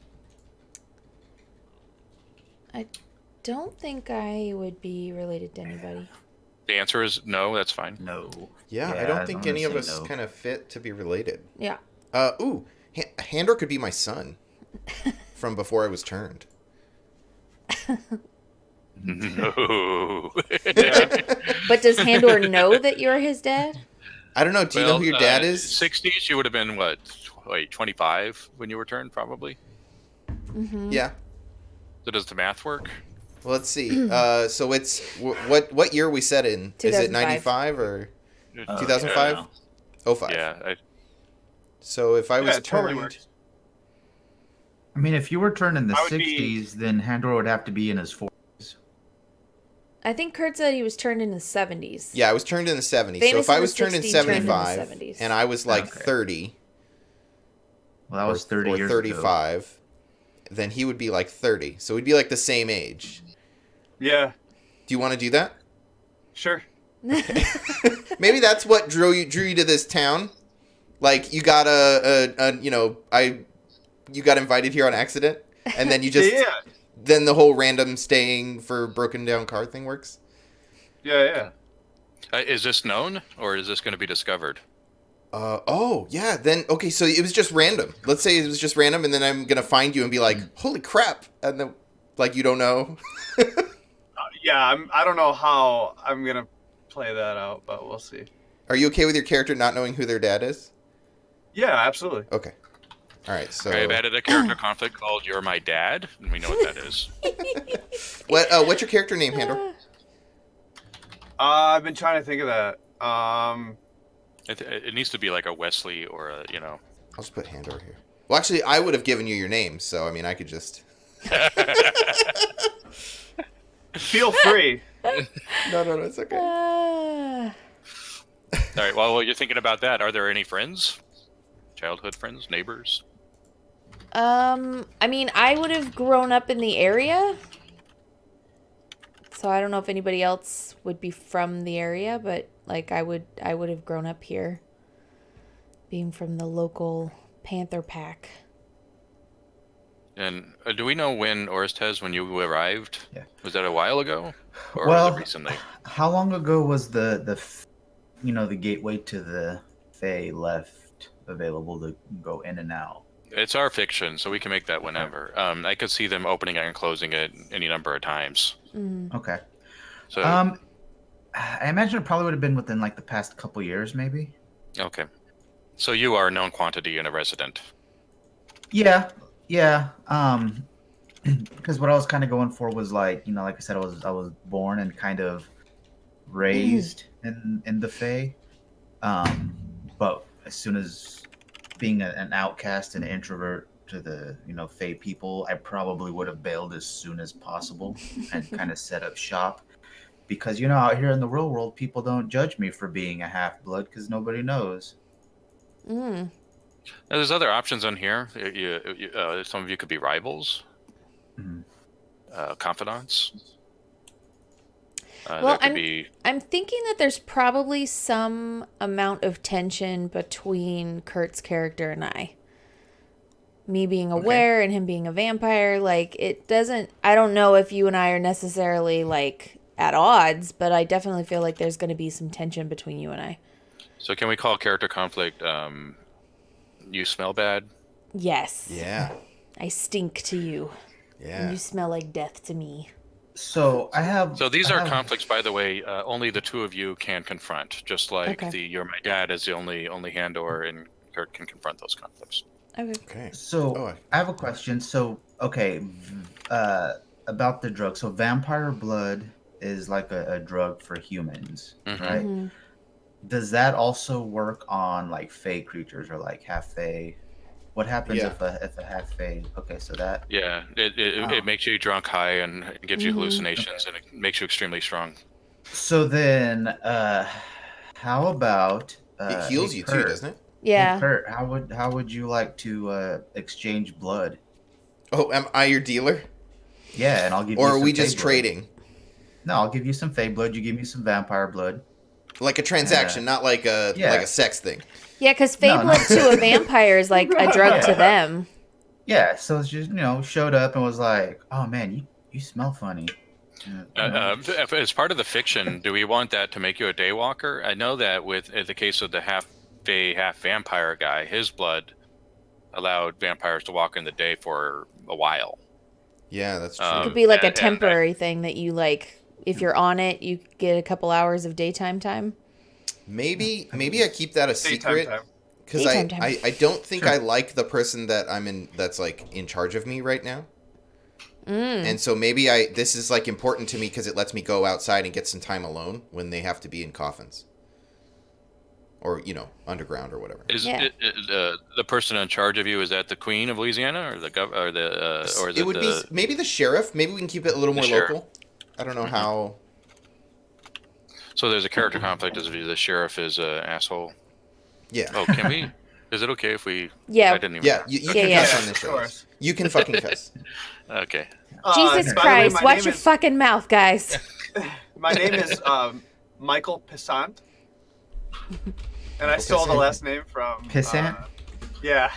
I don't think I would be related to anybody. The answer is no. That's fine. No. Yeah, I don't think any of us kind of fit to be related. Yeah. Handor could be my son from before I was turned. No. But does Handor know that you're his dad? I don't know. Do you know who your dad is? 60s, you would have been, 25 when you were turned, probably? Mm-hmm. Yeah. So does the math work? Well, let's see. So it's what year we set in? Is it 95 or 2005? 05. Yeah. So if I was it totally turned, works. I mean, if you were turned in the I would 60s, then Handor would have to be in his 40s. I think Kurt said he was turned in the 70s. yeah, I was turned in the 70s. Famous so if in I the was turned in 60s, turned in the 75 70s. and I was like Okay. 30 Well, that was 30 or years ago. 35, then he would be like 30. So we'd be like the same age. Yeah, Do you want to do that? sure. Maybe that's what drew you to this town. Like you got you got invited here on accident, and then you just Yeah, then the whole random staying for broken down car thing works. yeah. Is this known, or is this going to be discovered? Oh yeah. Then okay, so it was just random. Let's say it was just random, and then I'm gonna find you and be like, "Holy crap!" And then like you don't know. Yeah, I don't know how I'm gonna play that out, but we'll see. Are you okay with your character not knowing who their dad is? Yeah, absolutely. Okay. All right. So I've added a character conflict called "You're My Dad," and we know what that is. what's your character name, Handor? I've been trying to think of that. It needs to be like a Wesley or a, you know. I'll just put Handor here. Well, actually, I would have given you your name, so I mean, I could just. Feel free. No, it's okay. All right. Well, while you're thinking about that, are there any friends? Childhood friends, neighbors? I mean, I would have grown up in the area. So I don't know if anybody else would be from the area, but like I would have grown up here. Being from the local Panther pack. And do we know when Orstez, when you arrived? Yeah. Was that a while ago, or Well, was it recently? How long ago was the the gateway to the Fae left available to go in and out? It's our fiction, so we can make that whenever. I could see them opening it and closing it any number of times. Okay. So I imagine it probably would have been within like the past couple years, maybe. okay. So you are a known quantity and a resident. Yeah. Because what I was kind of going for was like, like I said, I was born and kind of raised in the Fae. But as soon as being an outcast and an introvert to the Fae people, I probably would have bailed as soon as possible and kind of set up shop. Because out here in the real world, people don't judge me for being a half-blood because nobody knows. Now, there's other options on here. Some of you could be rivals, confidants. Well, there could be. I'm thinking that there's probably some amount of tension between Kurt's character and I. Me being aware and him being a vampire, like I don't know if you and I are necessarily like at odds, but I definitely feel like there's going to be some tension between you and I. So can we call character conflict, you smell bad? Yes. Yeah. I stink to you. Yeah. And you smell like death to me. So I have. So these are conflicts, by the way. Only the two of you can confront. Just like "You're my dad" is the only Handor and Kurt can confront those conflicts. Okay. So I have a question. So about the drug. So vampire blood is like a drug for humans, right? Mm-hmm. Does that also work on like Fae creatures or like half Fae? What happens if a half Fae? Okay, so that. Yeah, it makes you drunk, high, and it gives you hallucinations, and it makes you extremely strong. So then, how about it heals you too, doesn't it? Yeah. Hey, Kurt, how would you like to exchange blood? Oh, am I your dealer? Yeah, and I'll give. Or you are we some just Fae blood. trading? No, I'll give you some Fae blood. You give me some vampire blood. Like a transaction, not like a sex thing. Yeah, because Fae blood to a vampire is like a drug to them. Yeah, so it's just showed up and was like, "Oh man, you smell funny." As part of the fiction, do we want that to make you a daywalker? I know that with the case of the half Fae, half vampire guy, his blood allowed vampires to walk in the day for a while. Yeah, that's true. It could be like a temporary thing that you like. If you're on it, you get a couple hours of daytime time. Maybe I keep that a secret because I don't think I like the person that that's like in charge of me right now. And so maybe this is like important to me because it lets me go outside and get some time alone when they have to be in coffins or underground or whatever. Is the person in charge of you, is that the Queen of Louisiana or it would be maybe the sheriff? Maybe we can keep it a little more local. I don't know how. So there's a character conflict as the sheriff is an asshole. Yeah. Oh, can we? Is it okay if we? Yeah. I didn't even. Yeah, you can cuss on this show. You can fucking cuss. Okay. Jesus Christ! Watch your fucking mouth, guys. My name is Michael Pissant, and I stole the last name from Pissant. Yeah.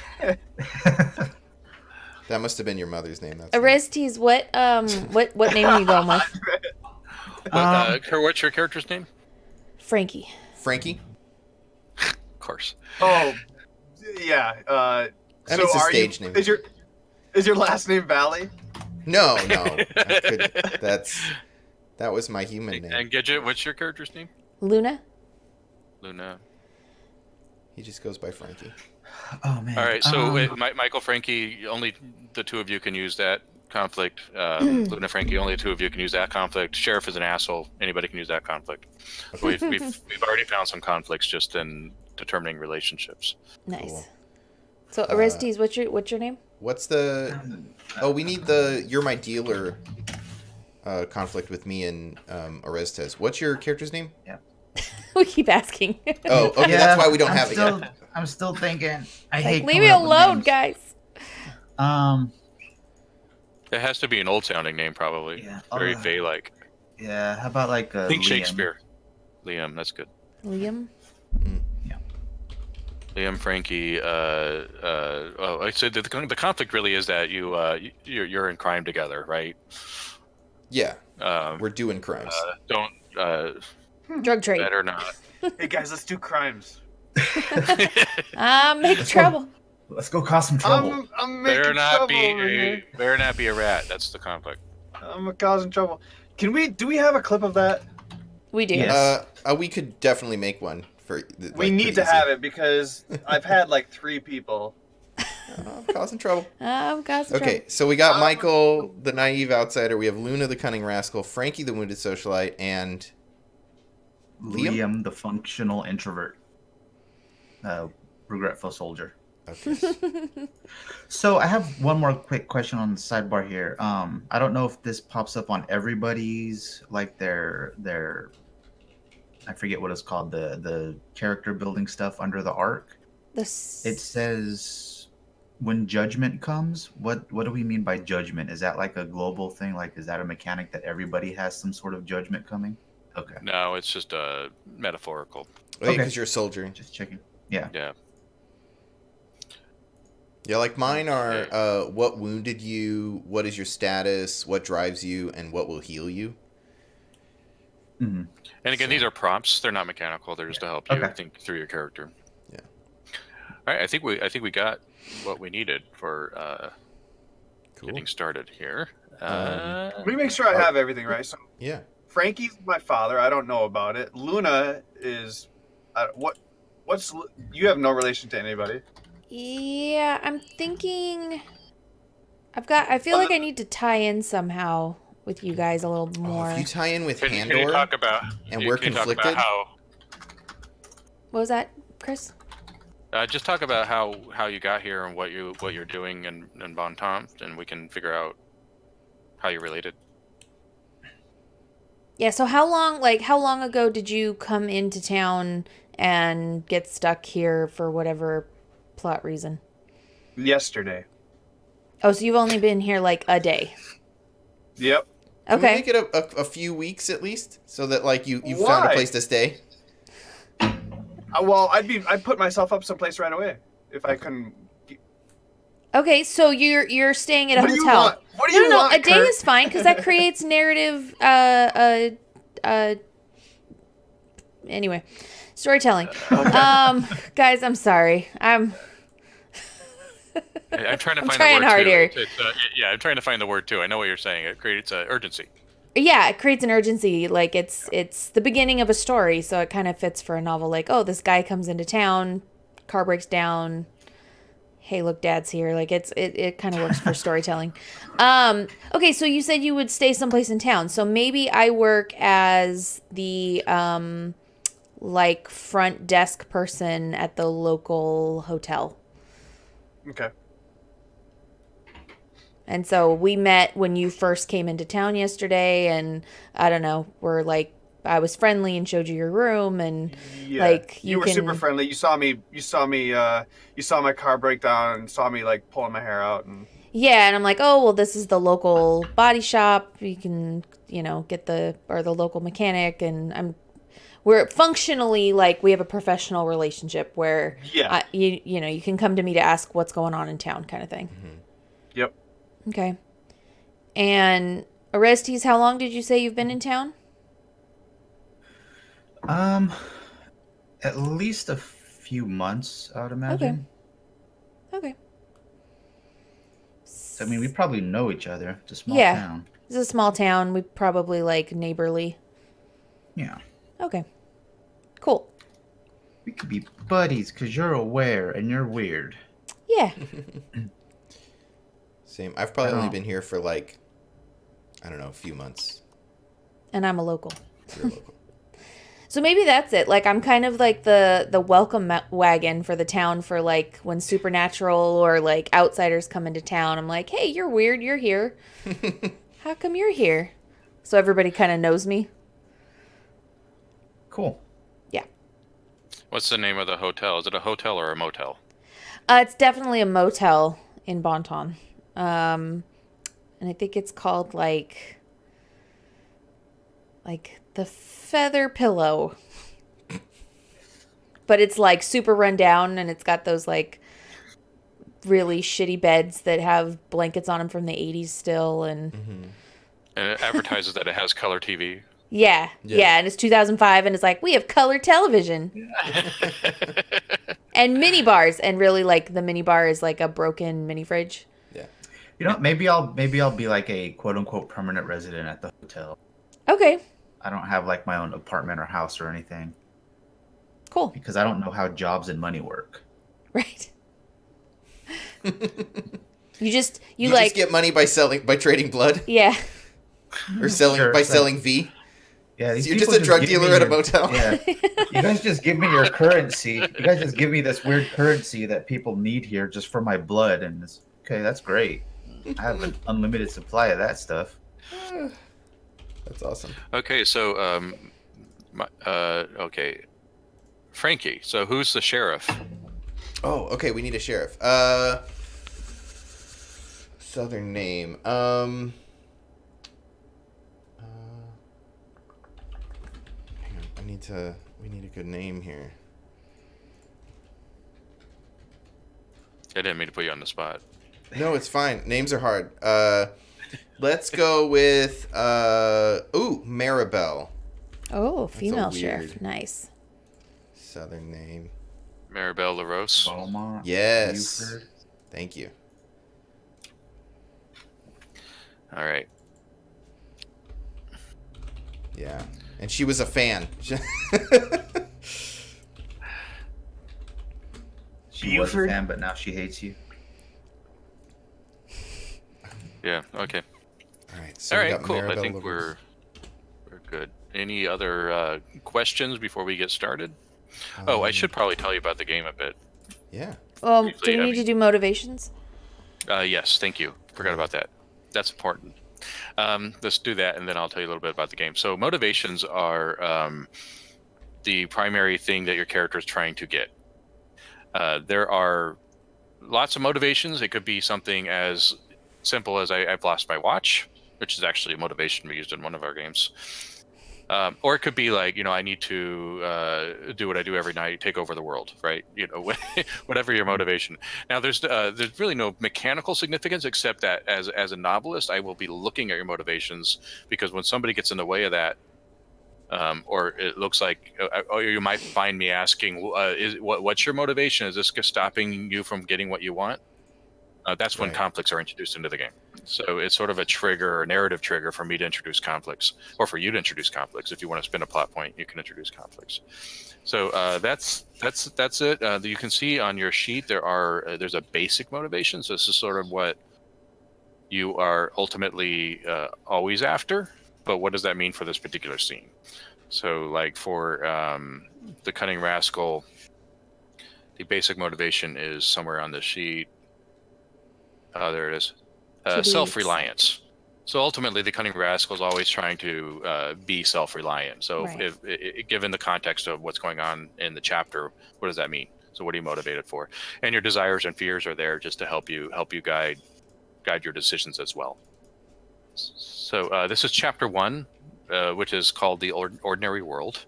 That must have been your mother's name. That's Orestes, what name are you going with? What's your character's name? Frankie. Frankie? Of course. Oh, yeah. That means a stage name. Is your last name Valley? No. That was my human name. And Gidget, what's your character's name? Luna. He just goes by Frankie. Oh man. All right, so Michael, Frankie, only the two of you can use that conflict. Luna, Frankie, only the two of you can use that conflict. Sheriff is an asshole. Anybody can use that conflict. We've already found some conflicts just in determining relationships. Nice. Cool. So Orestes, what's your name? What's the? Oh, we need the "You're my dealer" conflict with me and Orestes. What's your character's name? We keep asking. Oh, okay, that's why we don't have it yet. I'm still thinking. I Like, hate leave me coming up with alone, names. guys. It has to be an old sounding name, probably. Yeah. Very Fae-like. Yeah. How about like Think Liam? Shakespeare. Liam, that's good. Liam. Liam, Frankie. I said the conflict really is that you're in crime together, right? Yeah, Um, we're doing crimes. don't Drug trade. better not. Hey guys, let's do crimes. Make trouble. Let's go cause some trouble. I'm making Better not trouble be over here. better not be a rat. That's the conflict. I'm causing trouble. Do we have a clip of that? We do. Yes. We could definitely make one for. We need to have it because I've had like 3 people. Causing trouble. Guys. Okay, so we got Michael, the naive outsider. We have Luna, the cunning rascal. Frankie, the wounded socialite, and Liam? The functional introvert. Regretful soldier. Okay. So I have one more quick question on the sidebar here. I don't know if this pops up on everybody's like their I forget what it's called, the character building stuff under the arc. It says when judgment comes, what do we mean by judgment? Is that like a global thing? Like, is that a mechanic that everybody has some sort of judgment coming? Okay. No, it's just metaphorical. Oh, yeah, Okay. because you're a soldier. Just checking. Yeah. Yeah. Yeah, like mine are what wounded you, what is your status, what drives you, and what will heal you. hmm And again, these are prompts. They're not mechanical. They're just to help you Okay. think through your character. Yeah. All right. I think we got what we needed for Cool. getting started here. Let me make sure I have everything right. So Yeah. Frankie's my father. I don't know about it. Luna is what's you have no relation to anybody. Yeah, I'm thinking. I feel like I need to tie in somehow with you guys a little more. Oh, if you tie in with Can you Handor, talk about and can we're you talk about conflicted? What was that, Chris? Just talk about how you got here and what you're doing in Bon Temps, and we can figure out how you're related. Yeah, so how long ago did you come into town and get stuck here for whatever plot reason? Yesterday. Oh, so you've only been here like a day. Yep. Can we Okay. make it a few weeks at least, so that like you found a Why? place to stay? Well, I'd put myself up someplace right away if I couldn't. Okay, so you're staying at a What do you hotel. want? What do you No, want, a day Kurt? is fine because that creates narrative. Anyway, storytelling. Guys, I'm sorry. I'm trying to I'm find trying the word hard too. here. Yeah, I'm trying to find the word too. I know what you're saying. It creates urgency. Yeah, it creates an urgency. Like it's the beginning of a story, so it kind of fits for a novel. Like, oh, this guy comes into town, car breaks down. Hey, look, Dad's here. Like it kind of works for storytelling. Okay, so you said you would stay someplace in town. So maybe I work as the like front desk person at the local hotel. Okay. And so we met when you first came into town yesterday, and I don't know, we're like, I was friendly and showed you your room, and Yeah. like you were super friendly. You saw me. You saw my car break down and saw me like pulling my hair out and. yeah, and I'm like, oh well, this is the local body shop. You can, get the local mechanic, and we're functionally like we have a professional relationship where Yeah. you can come to me to ask what's going on in town, kind of thing. Yep. Okay. And Orestes, how long did you say you've been in town? At least a few months, I would imagine. Okay. I mean, we probably know each other. It's a small Yeah. town. This is a small town. We probably like neighborly. Yeah. Okay. Cool. We could be buddies because you're aware and you're weird. Yeah. Same. I've probably only Oh. been here for like, I don't know, a few months. And I'm a local. You're local. So maybe that's it. Like I'm kind of like the welcome wagon for the town for like when supernatural or like outsiders come into town. I'm like, hey, you're weird. You're here. How come you're here? So everybody kind of knows me. Cool. Yeah. What's the name of the hotel? Is it a hotel or a motel? It's definitely a motel in Bonton. And I think it's called like the Feather Pillow. But it's like super run down and it's got those like really shitty beds that have blankets on them from the 80s still and And it advertises that it has color TV. yeah, and it's 2005 and it's like we have color television. And mini bars, and really like the mini bar is like a broken mini fridge. Yeah. You know, maybe I'll be like a quote unquote permanent resident at the hotel. Okay, I don't have like my own apartment or house or anything cool. because I don't know how jobs and money work. Right. You You like just get money by trading blood yeah. or selling Sure, by it's like- selling V. Yeah, these You're people just a drug give me dealer at a your- motel. Yeah, you guys just give me your currency. You guys just give me this weird currency that people need here just for my blood, and it's okay. That's great. I have an unlimited supply of that stuff. That's awesome. Okay, so okay, Frankie. So who's the sheriff? Oh, okay. We need a sheriff. Southern name. Hang on. We need a good name here. I didn't mean to put you on the spot. No, it's fine. Names are hard. Let's go with Maribel. Oh, female weird- sheriff. Nice. Southern name. Maribel LaRose. Beaumont. Yes. Buford. Thank you. All right. Yeah. And she was a fan. She was a Buford. fan, but now she hates you. Yeah. Okay. All right. So All we right. got Cool. I Maribel think LaRose. we're good. Any other questions before we get started? Oh, I should probably tell you about the game a bit. Yeah. Do Briefly, we I need to do motivations? Yes, thank you. Forgot about that. That's important. Let's do that, and then I'll tell you a little bit about the game. So motivations are the primary thing that your character is trying to get. There are lots of motivations. It could be something as simple as I've lost my watch, which is actually a motivation we used in one of our games. Or it could be like, I need to do what I do every night, take over the world, right? Whatever your motivation. Now, there's really no mechanical significance except that as a novelist, I will be looking at your motivations because when somebody gets in the way of that, or it looks like, or you might find me asking, what's your motivation? Is this stopping you from getting what you want? That's when Right. conflicts are introduced into the game. So it's sort of a trigger, a narrative trigger for me to introduce conflicts, or for you to introduce conflicts. If you want to spin a plot point, you can introduce conflicts. So that's it. You can see on your sheet there's a basic motivation. So this is sort of what you are ultimately always after. But what does that mean for this particular scene? So like for the Cunning Rascal, the basic motivation is somewhere on the sheet. There it is. Self-reliance. So ultimately, the Cunning Rascal is always trying to be self-reliant. So Right. if given the context of what's going on in the chapter, what does that mean? So what are you motivated for? And your desires and fears are there just to help you guide your decisions as well. So this is chapter 1, which is called the Ordinary World.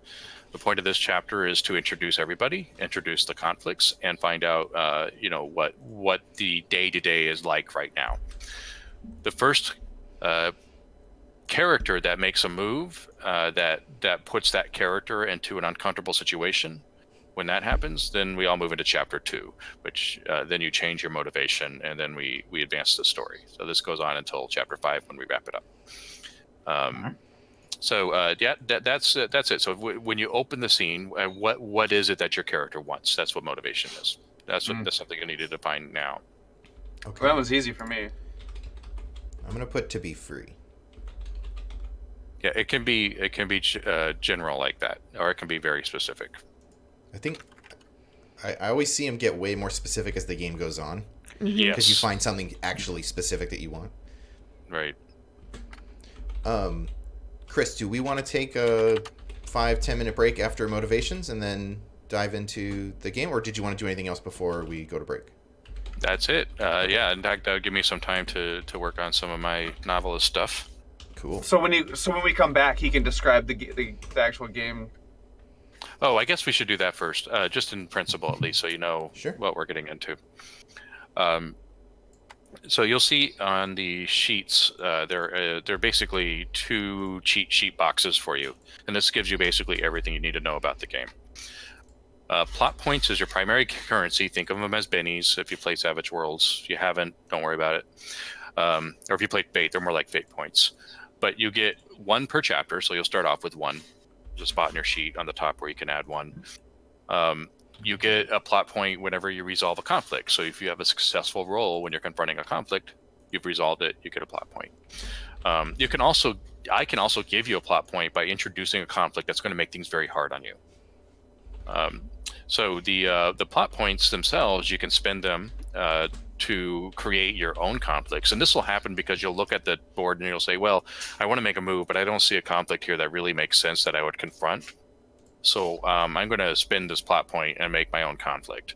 The point of this chapter is to introduce everybody, introduce the conflicts, and find out, what the day-to-day is like right now. The first character that makes a move that puts that character into an uncomfortable situation, when that happens, then we all move into chapter 2, which then you change your motivation, and then we advance the story. So this goes on until chapter 5 when we wrap it up. So that's it. So when you open the scene, what is it that your character wants? That's what motivation is. That's something you need to define now. Okay. Well, that was easy for me. I'm gonna put to be free. Yeah, it can be general like that, or it can be very specific. I think I always see them get way more specific as the game goes on. Yes. Because you find something actually specific that you want. Right. Chris, do we want to take a 5-10 minute break after motivations and then dive into the game, or did you want to do anything else before we go to break? That's it. Yeah, in fact, that would give me some time to work on some of my novelist stuff. Cool. So when we come back, he can describe the actual game. Oh, I guess we should do that first, just in principle at least, so you know Sure. what we're getting into. So you'll see on the sheets, they're basically 2 cheat sheet boxes for you, and this gives you basically everything you need to know about the game. Plot points is your primary currency. Think of them as bennies if you play Savage Worlds. If you haven't, don't worry about it. Or if you played Fate, they're more like Fate points. But you get 1 per chapter, so you'll start off with 1. There's a spot in your sheet on the top where you can add 1. You get a plot point whenever you resolve a conflict. So if you have a successful roll when you're confronting a conflict, you've resolved it, you get a plot point. I can also give you a plot point by introducing a conflict that's going to make things very hard on you. So the plot points themselves, you can spend them to create your own conflicts. And this will happen because you'll look at the board and you'll say, well, I want to make a move, but I don't see a conflict here that really makes sense that I would confront. So I'm going to spend this plot point and make my own conflict.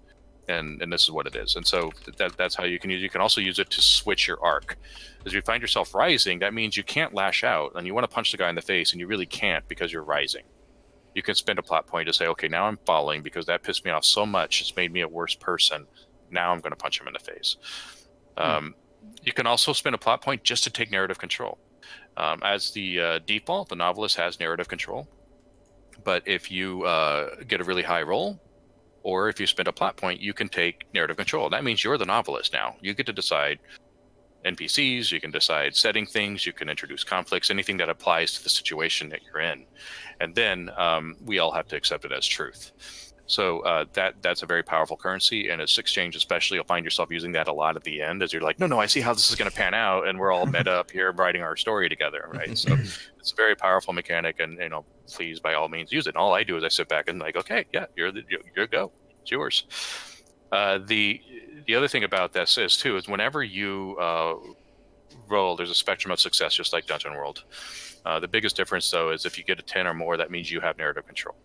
And this is what it is. And so that's how you can use it. You can also use it to switch your arc. As you find yourself rising, that means you can't lash out and you want to punch the guy in the face, and you really can't because you're rising. You can spend a plot point to say, okay, now I'm falling because that pissed me off so much, it's made me a worse person. Now I'm going to punch him in the face. You can also spend a plot point just to take narrative control. As the default, the novelist has narrative control. But if you get a really high roll, or if you spend a plot point, you can take narrative control. That means you're the novelist now. You get to decide NPCs, you can decide setting things, you can introduce conflicts, anything that applies to the situation that you're in. And then we all have to accept it as truth. So that's a very powerful currency, and as Exchange especially, you'll find yourself using that a lot at the end as you're like, no, I see how this is going to pan out, and we're all meta up here writing our story together, right? So it's a very powerful mechanic, and please by all means use it. And all I do is I sit back and like, okay, yeah, you're go, it's yours. The other thing about this is whenever you roll, there's a spectrum of success, just like Dungeon World. The biggest difference, though, is if you get a 10 or more, that means you have narrative control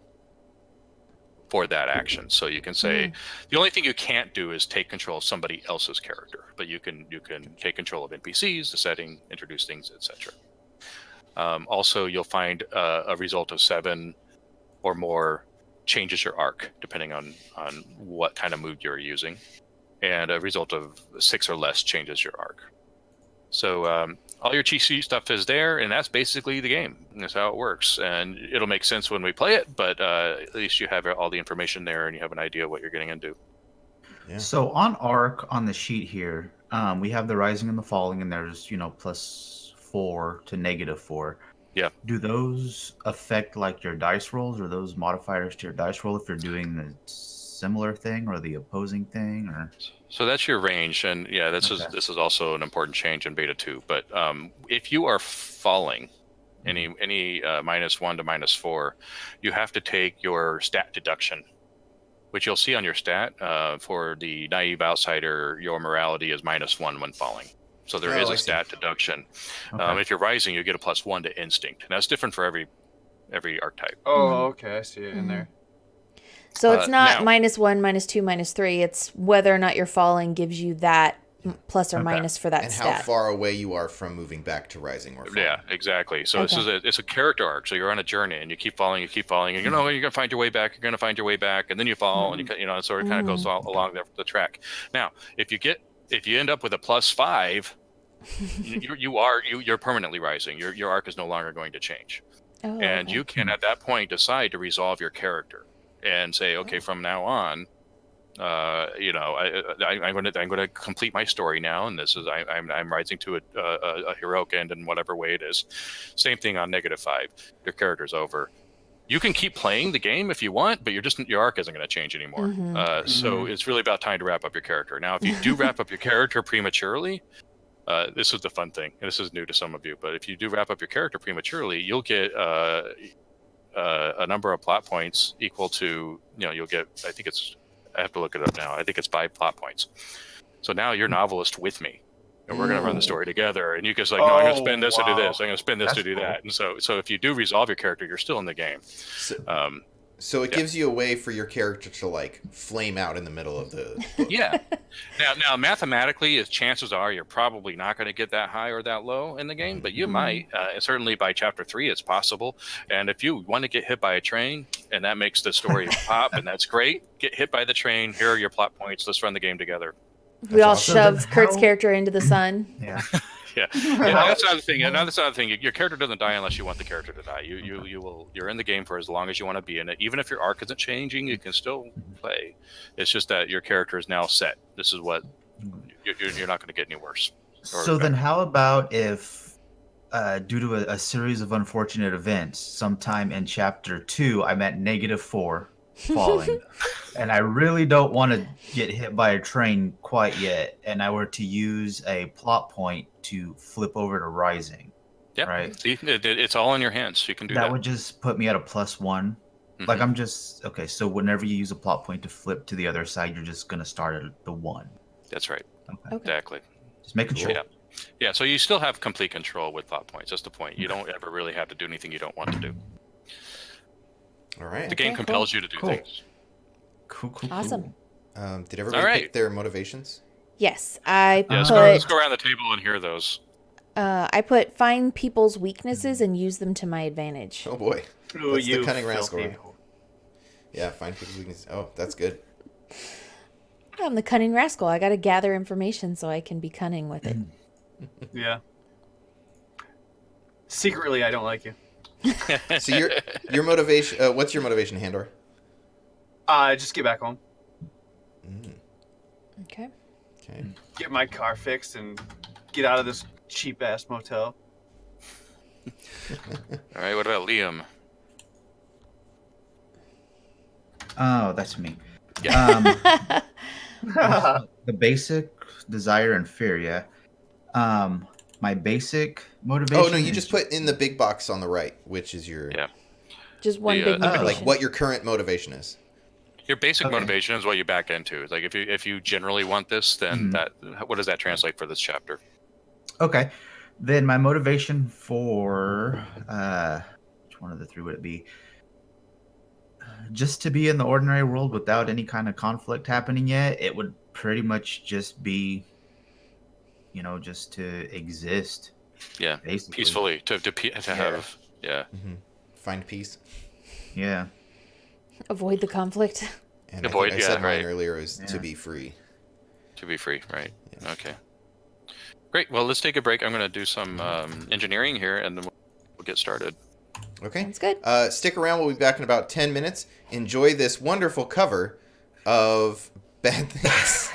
for that action. So you can say the only thing you can't do is take control of somebody else's character, but you can take control of NPCs, the setting, introduce things, etc. Also, you'll find a result of 7 or more changes your arc, depending on what kind of mood you're using, and a result of 6 or less changes your arc. So all your cheat sheet stuff is there, and that's basically the game. That's how it works, and it'll make sense when we play it, but at least you have all the information there and you have an idea what you're getting into. Yeah. So on arc on the sheet here, we have the rising and the falling, and there's +4 to -4. Yeah. Do those affect like your dice rolls, or those modifiers to your dice roll if you're doing the similar thing or the opposing thing, or? So that's your range, and yeah, this is also an important change in beta 2. But if you are falling any -1 to -4, you have to take your stat deduction, which you'll see on your stat. For the naive outsider, your morality is -1 when falling. So there is a stat deduction. Okay. If you're rising, you get a +1 to instinct, and that's different for every archetype. Oh, okay, I see it in there. So it's not now- -1, -2, -3. It's whether or not you're falling gives you that plus or minus for that And stat. how far away you are from moving back to rising or falling. Yeah, exactly. So Okay. it's a character arc. So you're on a journey, and you keep falling, and you're gonna find your way back. You're gonna find your way back, and then you fall, and so it kind of goes all along the track. Now, if you end up with a +5, you're permanently rising. Your arc is no longer going to change, Oh, and okay. you can at that point decide to resolve your character and say, okay, from now on, I'm going to complete my story now, and this is I'm rising to a heroic end in whatever way it is. Same thing on -5. Your character's over. You can keep playing the game if you want, but your arc isn't going to change anymore. So it's really about time to wrap up your character. Now, if you do wrap up your character prematurely, this is the fun thing, and this is new to some of you. But if you do wrap up your character prematurely, you'll get a number of plot points equal to, you'll get, I have to look it up now. I think it's 5 plot points. So now you're novelist with me, and we're going to run the story together. And you can no, I'm going to spend this to do this. I'm going to spend this to do that. And so if you do resolve your character, you're still in the game. So it gives you a way for your character to like flame out in the middle of the book. Yeah. Now mathematically, chances are you're probably not going to get that high or that low in the game, but you might. Certainly by chapter 3, it's possible. And if you want to get hit by a train, and that makes the story pop, and that's great, get hit by the train. Here are your plot points. Let's run the game together. We all awesome. shove Kurt's character into the sun. Yeah. Yeah, that's another thing. Another thing. Your character doesn't die unless you want the character to die. You're in the game for as long as you want to be in it. Even if your arc isn't changing, you can still play. It's just that your character is now set. This is what you're not going to get any worse. So then, how about if, due to a series of unfortunate events, sometime in chapter 2, I'm at -4 falling, and I really don't want to get hit by a train quite yet, and I were to use a plot point to flip over to rising. Yeah, right. See, it's all in your hands. You can do that. That would just put me at a +1. Like I'm just okay. So whenever you use a plot point to flip to the other side, you're just gonna start at the 1. That's right. Okay. Exactly. Just making sure. Yeah. So you still have complete control with plot points. That's the point. You don't ever really have to do anything you don't want to do. All right. The game compels you to do things. Cool. Awesome. Did everybody pick their motivations? Yes, I put. Let's go around the table and hear those. I put find people's weaknesses and use them to my advantage. Oh boy. Ooh, That's the you cunning rascal. filthy. Yeah, find people's weaknesses. Oh, that's good. I'm the cunning rascal. I got to gather information so I can be cunning with it. Yeah. Secretly, I don't like you. So your motivation. What's your motivation, Handor? Just get back home, Okay. Okay. get my car fixed, and get out of this cheap ass motel. All right. What about Liam? Oh, that's me. Yeah. The basic desire and fear, yeah. My basic motivation. Oh no, you is just put in the big box on the right, which is your Just one The, big motivation. like what your current motivation is. Your basic Okay. motivation is what you back into. Like if you generally want this, then what does that translate for this chapter? Okay. Then my motivation for which one of the 3 would it be? Just to be in the ordinary world without any kind of conflict happening yet. It would pretty much just be, just to exist. Yeah, Basically. peacefully to have. Yeah. Find peace. Yeah. Avoid the conflict. And Avoid- I said mine right. earlier is to Yeah. be free. To be free, right? Yeah. Okay. Great. Well, let's take a break. I'm going to do some engineering here, and then we'll get started. Okay. Sounds good. Stick around. We'll be back in about 10 minutes. Enjoy this wonderful cover of Bad Things.